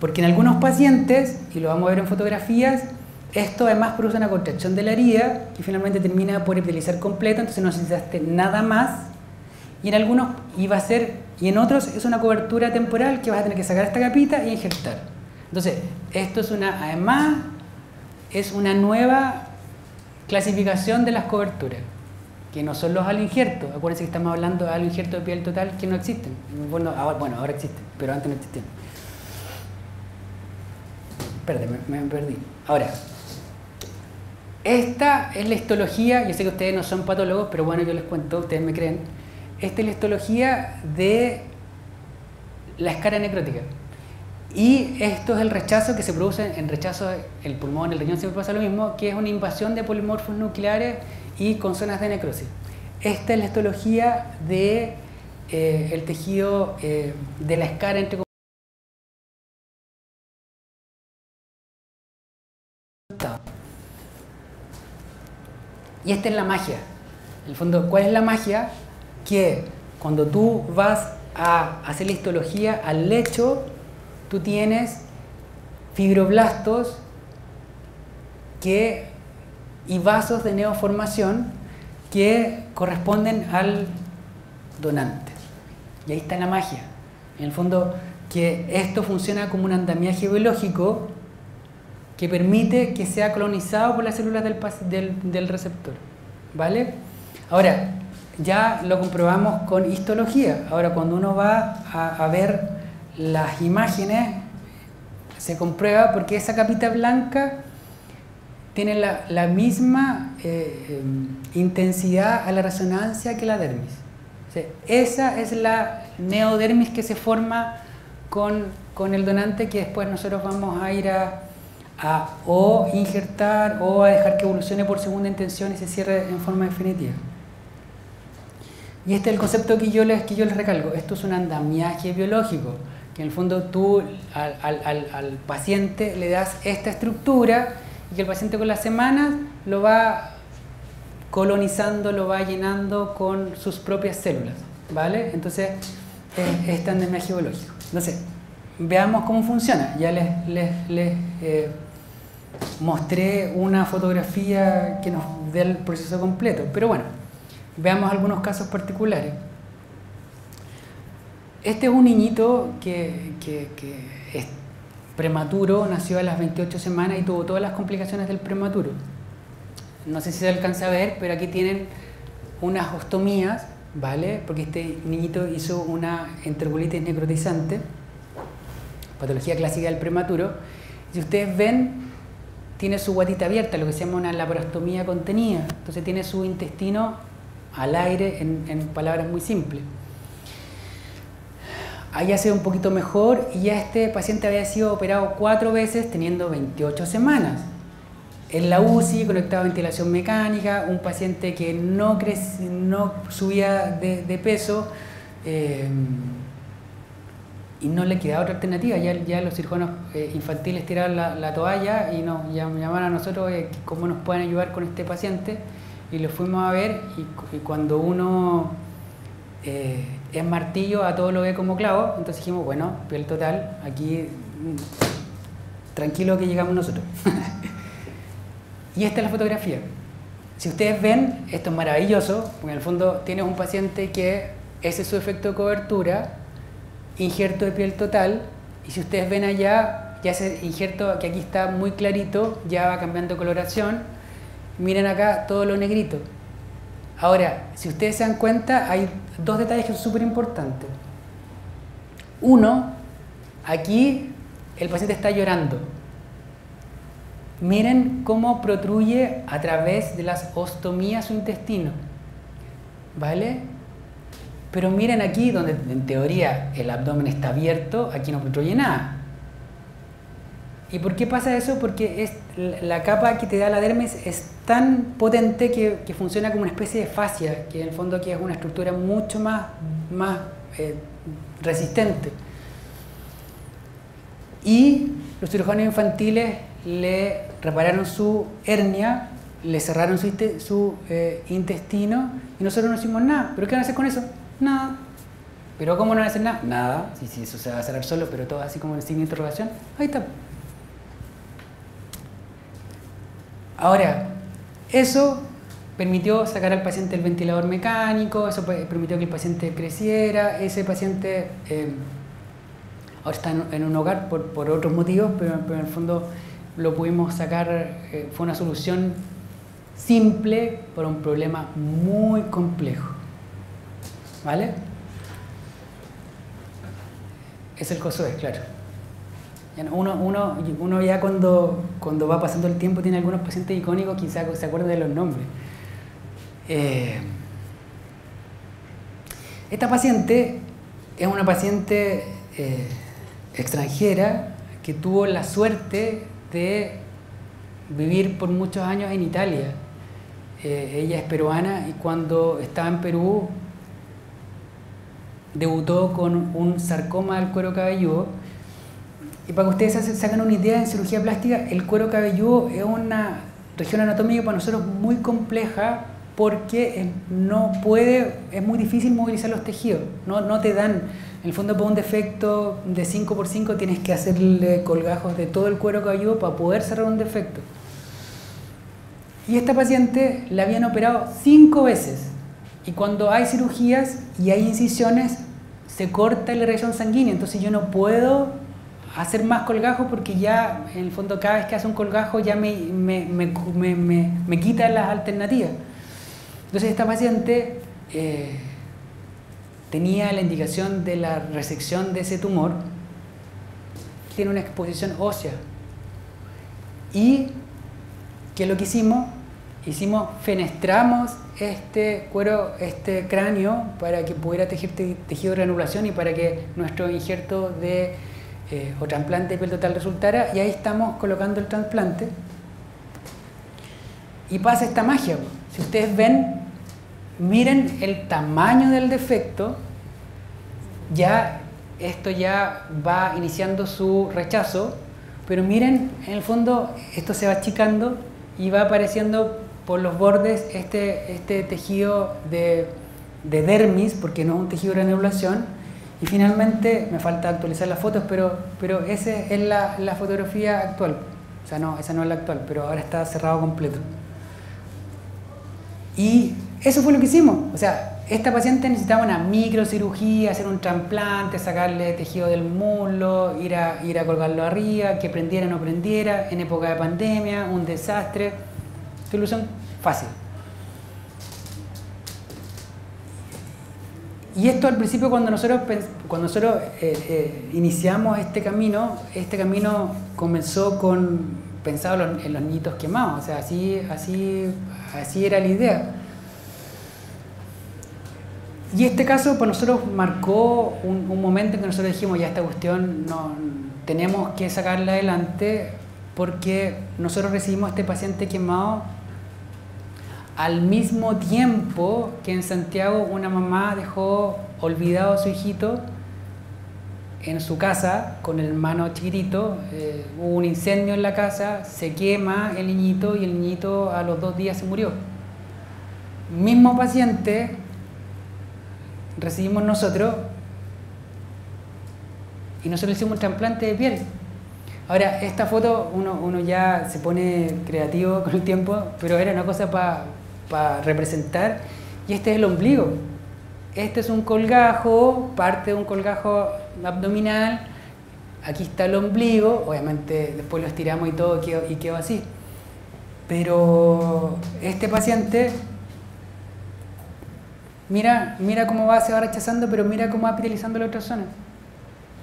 Porque en algunos pacientes, y lo vamos a ver en fotografías, esto además produce una contracción de la herida que finalmente termina por epitelizar completa, entonces no necesitaste nada más. Y en algunos y en otros es una cobertura temporal que vas a tener que sacar esta capita y injertar. Entonces, esto es además es una nueva clasificación de las coberturas, que no son los aloinjertos. Acuérdense que estamos hablando de aloinjertos de piel total que no existen. Bueno, ahora existen, pero antes no existían. Espérate, me perdí. Ahora, esta es la histología. Yo sé que ustedes no son patólogos, pero bueno, yo les cuento, ustedes me creen. Esta es la histología de la escara necrótica. Y esto es el rechazo que se produce en rechazo el pulmón, el riñón, siempre pasa lo mismo, que es una invasión de polimorfos nucleares y con zonas de necrosis. Esta es la histología de el tejido de la escara entre comillas. Y esta es la magia. En el fondo, ¿cuál es la magia? Que cuando tú vas a hacer la histología al lecho, tú tienes fibroblastos y vasos de neoformación que corresponden al donante. Y ahí está la magia. En el fondo, que esto funciona como un andamiaje biológico que permite que sea colonizado por las células del receptor. ¿Vale? Ahora, ya lo comprobamos con histología. Ahora, cuando uno va a ver las imágenes, se comprueba porque esa capita blanca tiene la misma intensidad a la resonancia que la dermis. O sea, esa es la neodermis que se forma con el donante, que después nosotros vamos a ir a o injertar o a dejar que evolucione por segunda intención y se cierre en forma definitiva. Y este es el concepto que yo les recalco. Esto es un andamiaje biológico, que en el fondo tú al paciente le das esta estructura y que el paciente con las semanas lo va colonizando, lo va llenando con sus propias células, ¿vale? Entonces, este andamiaje biológico. Entonces, veamos cómo funciona. Ya les mostré una fotografía que nos dé el proceso completo, pero bueno, veamos algunos casos particulares. Este es un niñito que es prematuro, nació a las 28 semanas y tuvo todas las complicaciones del prematuro. No sé si se alcanza a ver, pero aquí tienen unas ostomías, ¿vale? Porque este niñito hizo una enterocolitis necrotizante, patología clásica del prematuro. Si ustedes ven, tiene su guatita abierta, lo que se llama una laparostomía contenida. Entonces tiene su intestino al aire, en palabras muy simples. Ahí ha sido un poquito mejor y ya este paciente había sido operado 4 veces teniendo 28 semanas. En la UCI, conectado a ventilación mecánica, un paciente que no subía de peso y no le quedaba otra alternativa. Ya los cirujanos infantiles tiraron la toalla y nos llamaron a nosotros cómo nos pueden ayudar con este paciente, y lo fuimos a ver, y cuando uno es martillo, a todo lo ve como clavo. Entonces dijimos, bueno, piel total, aquí tranquilo que llegamos nosotros. Y esta es la fotografía. Si ustedes ven, esto es maravilloso, porque en el fondo tienes un paciente que ese es su efecto de cobertura, injerto de piel total, y si ustedes ven allá, ya ese injerto que aquí está muy clarito, ya va cambiando coloración. Miren acá todo lo negrito. Ahora, si ustedes se dan cuenta, hay 2 detalles que son súper importantes. 1, aquí el paciente está llorando. Miren cómo protruye a través de las ostomías su intestino, ¿vale? Pero miren aquí, donde en teoría el abdomen está abierto, aquí no protruye nada. ¿Y por qué pasa eso? Porque la capa que te da la dermis es tan potente que funciona como una especie de fascia, que en el fondo aquí es una estructura mucho más resistente. Y los cirujanos infantiles le repararon su hernia, le cerraron su intestino y nosotros no hicimos nada. ¿Pero qué van a hacer con eso? Nada. ¿Pero cómo no van a hacer nada? Nada. Sí, eso se va a cerrar solo, pero todo así como en signo de interrogación. Ahí está. Ahora, eso permitió sacar al paciente el ventilador mecánico, eso permitió que el paciente creciera, ese paciente ahora está en un hogar por otros motivos, pero en el fondo lo pudimos sacar, fue una solución simple para un problema muy complejo. ¿Vale? Es el COSOES, claro. Uno ya cuando va pasando el tiempo tiene algunos pacientes icónicos, quizás se acuerdan de los nombres. Esta paciente es una paciente extranjera que tuvo la suerte de vivir por muchos años en Italia. Ella es peruana y cuando estaba en Perú debutó con un sarcoma del cuero cabelludo. Y para que ustedes se hagan una idea, en cirugía plástica el cuero cabelludo es una región anatómica para nosotros muy compleja porque es muy difícil movilizar los tejidos. No te dan, en el fondo por un defecto de 5×5 tienes que hacerle colgajos de todo el cuero cabelludo para poder cerrar un defecto. Y esta paciente la habían operado 5 veces. Y cuando hay cirugías y hay incisiones, se corta la irrigación sanguínea. Entonces yo no puedo hacer más colgajos porque ya, en el fondo, cada vez que hace un colgajo ya me quita las alternativas. Entonces esta paciente tenía la indicación de la resección de ese tumor, tiene una exposición ósea. ¿Y qué es lo que hicimos? Fenestramos este cráneo para que pudiera tejer tejido de granulación y para que nuestro injerto o trasplante de piel total resultara, y ahí estamos colocando el trasplante y pasa esta magia. Si ustedes ven, miren el tamaño del defecto, esto ya va iniciando su rechazo, pero miren, en el fondo esto se va achicando y va apareciendo por los bordes este tejido de dermis, porque no es un tejido de granulación. Y finalmente, me falta actualizar las fotos, pero esa es la fotografía actual. O sea, no, esa no es la actual, pero ahora está cerrado completo. Y eso fue lo que hicimos. O sea, esta paciente necesitaba una microcirugía, hacer un trasplante, sacarle tejido del muslo, ir a colgarlo arriba, que prendiera o no prendiera, en época de pandemia, un desastre. Solución fácil. Y esto al principio cuando nosotros iniciamos este camino comenzó pensado en los niñitos quemados, o sea, así era la idea. Y este caso para nosotros marcó un momento en que nosotros dijimos, ya esta cuestión tenemos que sacarla adelante, porque nosotros recibimos a este paciente quemado al mismo tiempo que en Santiago una mamá dejó olvidado a su hijito en su casa con el hermano chiquitito. Hubo un incendio en la casa, se quema el niñito y el niñito a los 2 días se murió. Mismo paciente recibimos nosotros y nosotros hicimos un trasplante de piel. Ahora, esta foto uno ya se pone creativo con el tiempo, pero era una cosa para representar, y este es el ombligo. Este es un colgajo, parte de un colgajo abdominal, aquí está el ombligo, obviamente después lo estiramos y todo y quedó así. Pero este paciente, mira cómo se va rechazando, pero mira cómo va epitelializando la otra zona.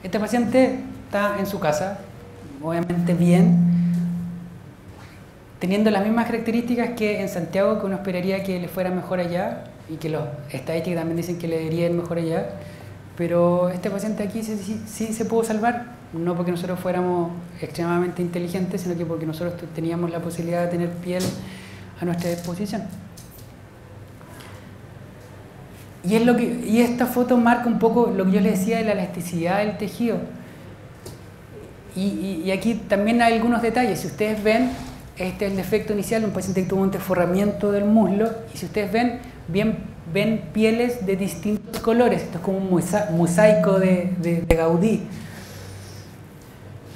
Este paciente está en su casa, obviamente bien, teniendo las mismas características que en Santiago, que uno esperaría que le fuera mejor allá, y que los estadísticas también dicen que le debería ir mejor allá, pero este paciente aquí sí se pudo salvar, no porque nosotros fuéramos extremadamente inteligentes, sino que porque nosotros teníamos la posibilidad de tener piel a nuestra disposición. Y esta foto marca un poco lo que yo les decía de la elasticidad del tejido. Y aquí también hay algunos detalles. Si ustedes ven, este es el defecto inicial de un paciente que tuvo un desforramiento del muslo, y si ustedes ven pieles de distintos colores. Esto es como un mosaico de Gaudí.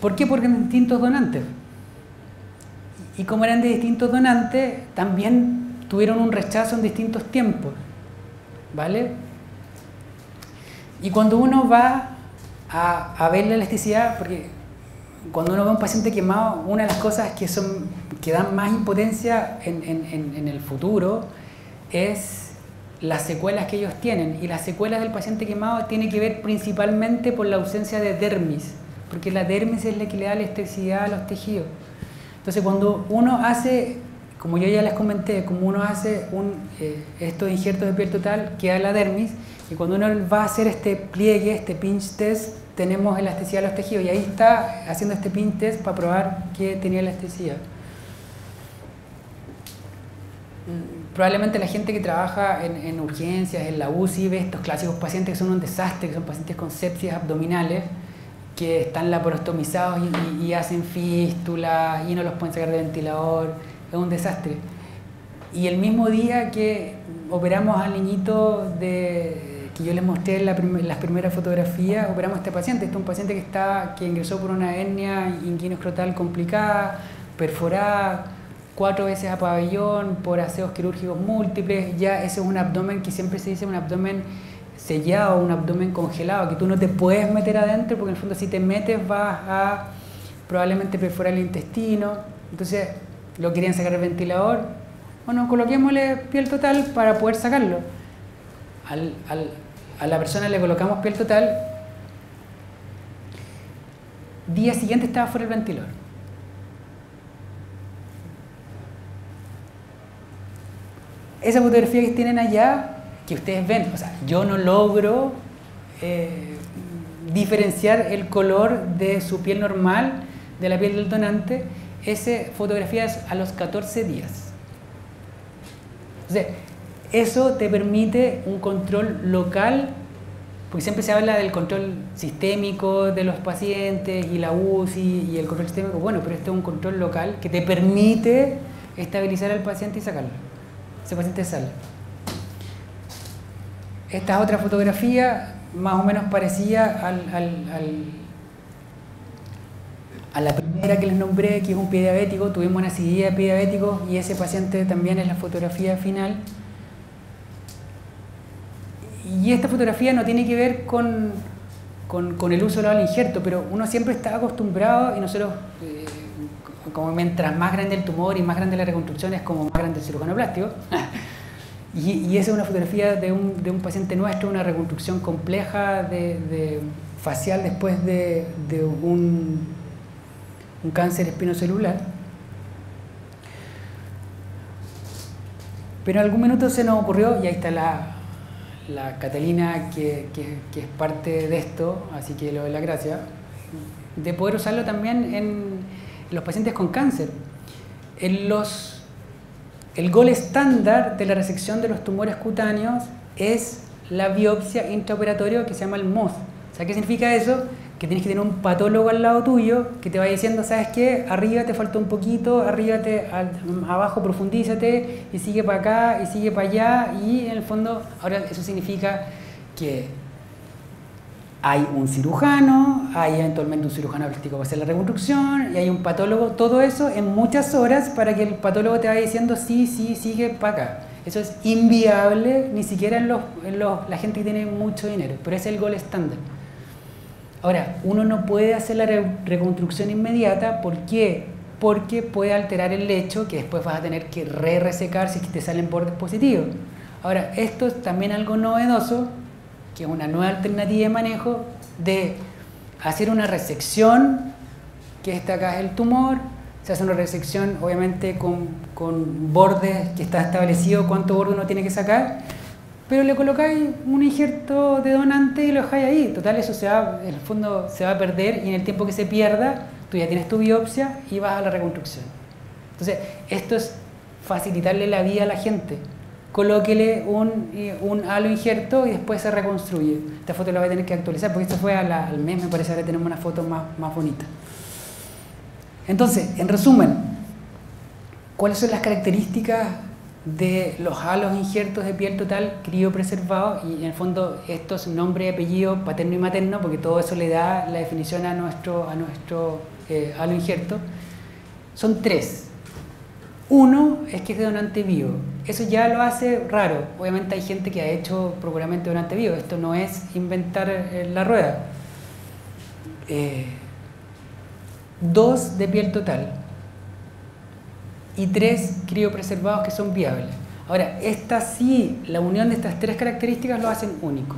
¿Por qué? Porque eran distintos donantes. Y como eran de distintos donantes, también tuvieron un rechazo en distintos tiempos. ¿Vale? Y cuando uno va a ver la elasticidad, porque cuando uno ve a un paciente quemado, una de las cosas que dan más impotencia en el futuro es las secuelas que ellos tienen. Y las secuelas del paciente quemado tienen que ver principalmente por la ausencia de dermis, porque la dermis es la que le da elasticidad a los tejidos. Entonces, cuando uno hace, como yo ya les comenté, como uno hace estos injertos de piel total, queda la dermis, y cuando uno va a hacer este pliegue, este pinch test, tenemos elasticidad de los tejidos, y ahí está haciendo este pinch test para probar que tenía elasticidad. Probablemente la gente que trabaja en urgencias, en la UCI, ve estos clásicos pacientes que son un desastre, que son pacientes con sepsis abdominales, que están laparostomizados y hacen fístulas y no los pueden sacar del ventilador. Es un desastre. Y el mismo día que operamos al niñito que yo les mostré en las primeras fotografías, operamos a este paciente. Este es un paciente que ingresó por una hernia inguinoescrotal complicada, perforada, 4 veces a pabellón por aseos quirúrgicos múltiples. Ya ese es un abdomen que siempre se dice un abdomen sellado, un abdomen congelado, que tú no te puedes meter adentro, porque en el fondo si te metes vas a probablemente perforar el intestino. Entonces lo querían sacar del ventilador. Bueno, coloquémosle piel total para poder sacarlo. A la persona le colocamos piel total. Día siguiente estaba fuera del ventilador. Esa fotografía que tienen allá, que ustedes ven, o sea, yo no logro diferenciar el color de su piel normal de la piel del donante. Esa fotografía es a los 14 días. Entonces, eso te permite un control local, porque siempre se habla del control sistémico de los pacientes y la UCI y el control sistémico. Bueno, pero este es un control local que te permite estabilizar al paciente y sacarlo. Ese paciente sale. Esta es otra fotografía más o menos parecida a la primera que les nombré, que es un pie diabético. Tuvimos una cirugía de pie diabético y ese paciente también es la fotografía final. Y esta fotografía no tiene que ver con el uso del injerto, pero uno siempre está acostumbrado, y nosotros, como mientras más grande el tumor y más grande la reconstrucción, es como más grande el cirujano plástico. Y esa es una fotografía de un paciente nuestro, una reconstrucción compleja facial después de un cáncer espinocelular. Pero en algún minuto se nos ocurrió, y ahí está la Catalina que es parte de esto, así que le doy la gracia, de poder usarlo también en los pacientes con cáncer. El gol estándar de la resección de los tumores cutáneos es la biopsia intraoperatoria, que se llama el MOS. O sea, ¿qué significa eso? Que tienes que tener un patólogo al lado tuyo que te vaya diciendo, ¿sabes qué? Arriba te falta un poquito, abajo profundízate, y sigue para acá, y sigue para allá, y en el fondo, ahora eso significa que hay un cirujano, hay eventualmente un cirujano plástico para hacer la reconstrucción, y hay un patólogo, todo eso en muchas horas para que el patólogo te vaya diciendo, sí, sigue para acá. Eso es inviable, ni siquiera en la gente que tiene mucho dinero, pero es el gol estándar. Ahora, uno no puede hacer la reconstrucción inmediata. ¿Por qué? Porque puede alterar el lecho, que después vas a tener que resecar si es que te salen bordes positivos. Ahora, esto es también algo novedoso, que es una nueva alternativa de manejo de hacer una resección, que esta acá es el tumor, se hace una resección obviamente con bordes que está establecido cuánto borde uno tiene que sacar, pero le colocáis un injerto de donante y lo dejáis ahí. Total, eso en el fondo se va a perder, y en el tiempo que se pierda, tú ya tienes tu biopsia y vas a la reconstrucción. Entonces, esto es facilitarle la vida a la gente. Colóquele un halo injerto y después se reconstruye. Esta foto la voy a tener que actualizar porque esto fue al mes, me parece, ahora tenemos una foto más bonita. Entonces, en resumen, ¿cuáles son las características de los halos injertos de piel total criopreservados? Y en el fondo esto es nombre y apellido paterno y materno, porque todo eso le da la definición a nuestro halo injerto. Son 3. Uno es que es de donante vivo. Eso ya lo hace raro. Obviamente hay gente que ha hecho propiamente donante vivo. Esto no es inventar la rueda. 2 de piel total. Y 3 criopreservados que son viables. Ahora, la unión de estas 3 características lo hacen único.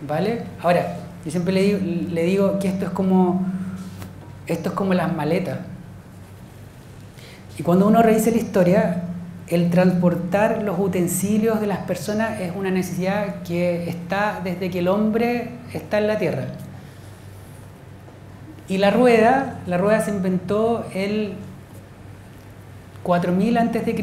¿Vale? Ahora, yo siempre le digo que esto es como las maletas. Y cuando uno revisa la historia, el transportar los utensilios de las personas es una necesidad que está desde que el hombre está en la tierra. Y la rueda se inventó el 4000 a.C.,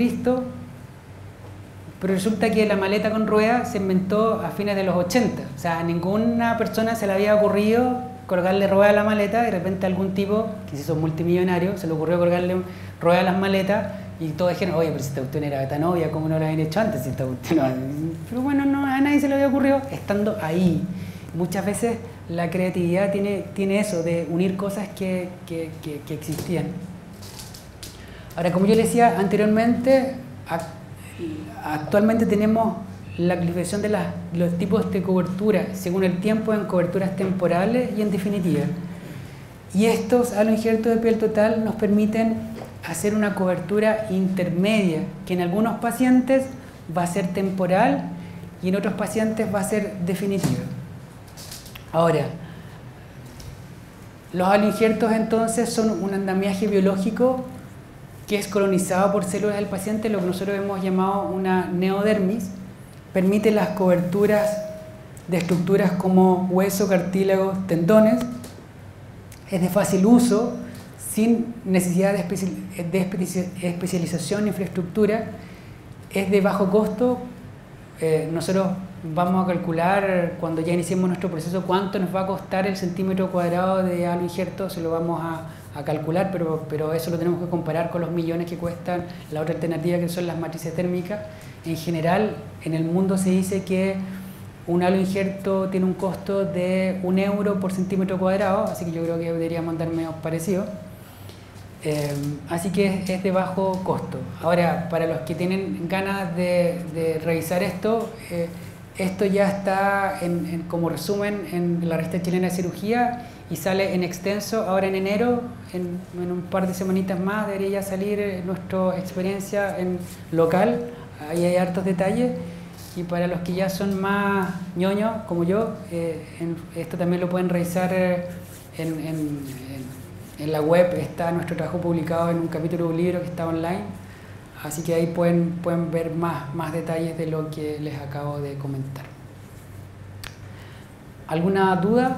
pero resulta que la maleta con rueda se inventó a fines de los 80. O sea, a ninguna persona se le había ocurrido colgarle rueda a la maleta, y de repente algún tipo que se hizo multimillonario se le ocurrió colgarle rueda a las maletas, y todos dijeron, oye, pero si esta cuestión era tan obvia, ¿cómo no lo habían hecho antes? Si esta cuestión Pero bueno, no, a nadie se le había ocurrido estando ahí. Muchas veces la creatividad tiene eso, de unir cosas que existían. Ahora, como yo les decía anteriormente, actualmente tenemos la clasificación de los tipos de cobertura según el tiempo, en coberturas temporales y en definitiva. Y estos haloinjertos de piel total nos permiten hacer una cobertura intermedia, que en algunos pacientes va a ser temporal y en otros pacientes va a ser definitiva. Ahora, los haloinjertos entonces son un andamiaje biológico que es colonizado por células del paciente, lo que nosotros hemos llamado una neodermis. Permite las coberturas de estructuras como hueso, cartílagos, tendones. Es de fácil uso, sin necesidad de especialización ni infraestructura. Es de bajo costo. Nosotros vamos a calcular, cuando ya iniciemos nuestro proceso, cuánto nos va a costar el centímetro cuadrado de halo injerto. Se lo vamos a calcular, pero eso lo tenemos que comparar con los millones que cuestan la otra alternativa, que son las matrices térmicas. En general, en el mundo se dice que un halo injerto tiene un costo de 1 euro por centímetro cuadrado, así que yo creo que deberíamos andar medio parecido. Así que es de bajo costo. Ahora, para los que tienen ganas de revisar esto, esto ya está como resumen en la revista chilena de cirugía, y sale en extenso ahora en enero. En un par de semanitas más debería ya salir nuestra experiencia en local. Ahí hay hartos detalles, y para los que ya son más ñoños como yo, esto también lo pueden revisar en la web. Está nuestro trabajo publicado en un capítulo de un libro que está online, así que ahí pueden ver más detalles de lo que les acabo de comentar. ¿Alguna duda?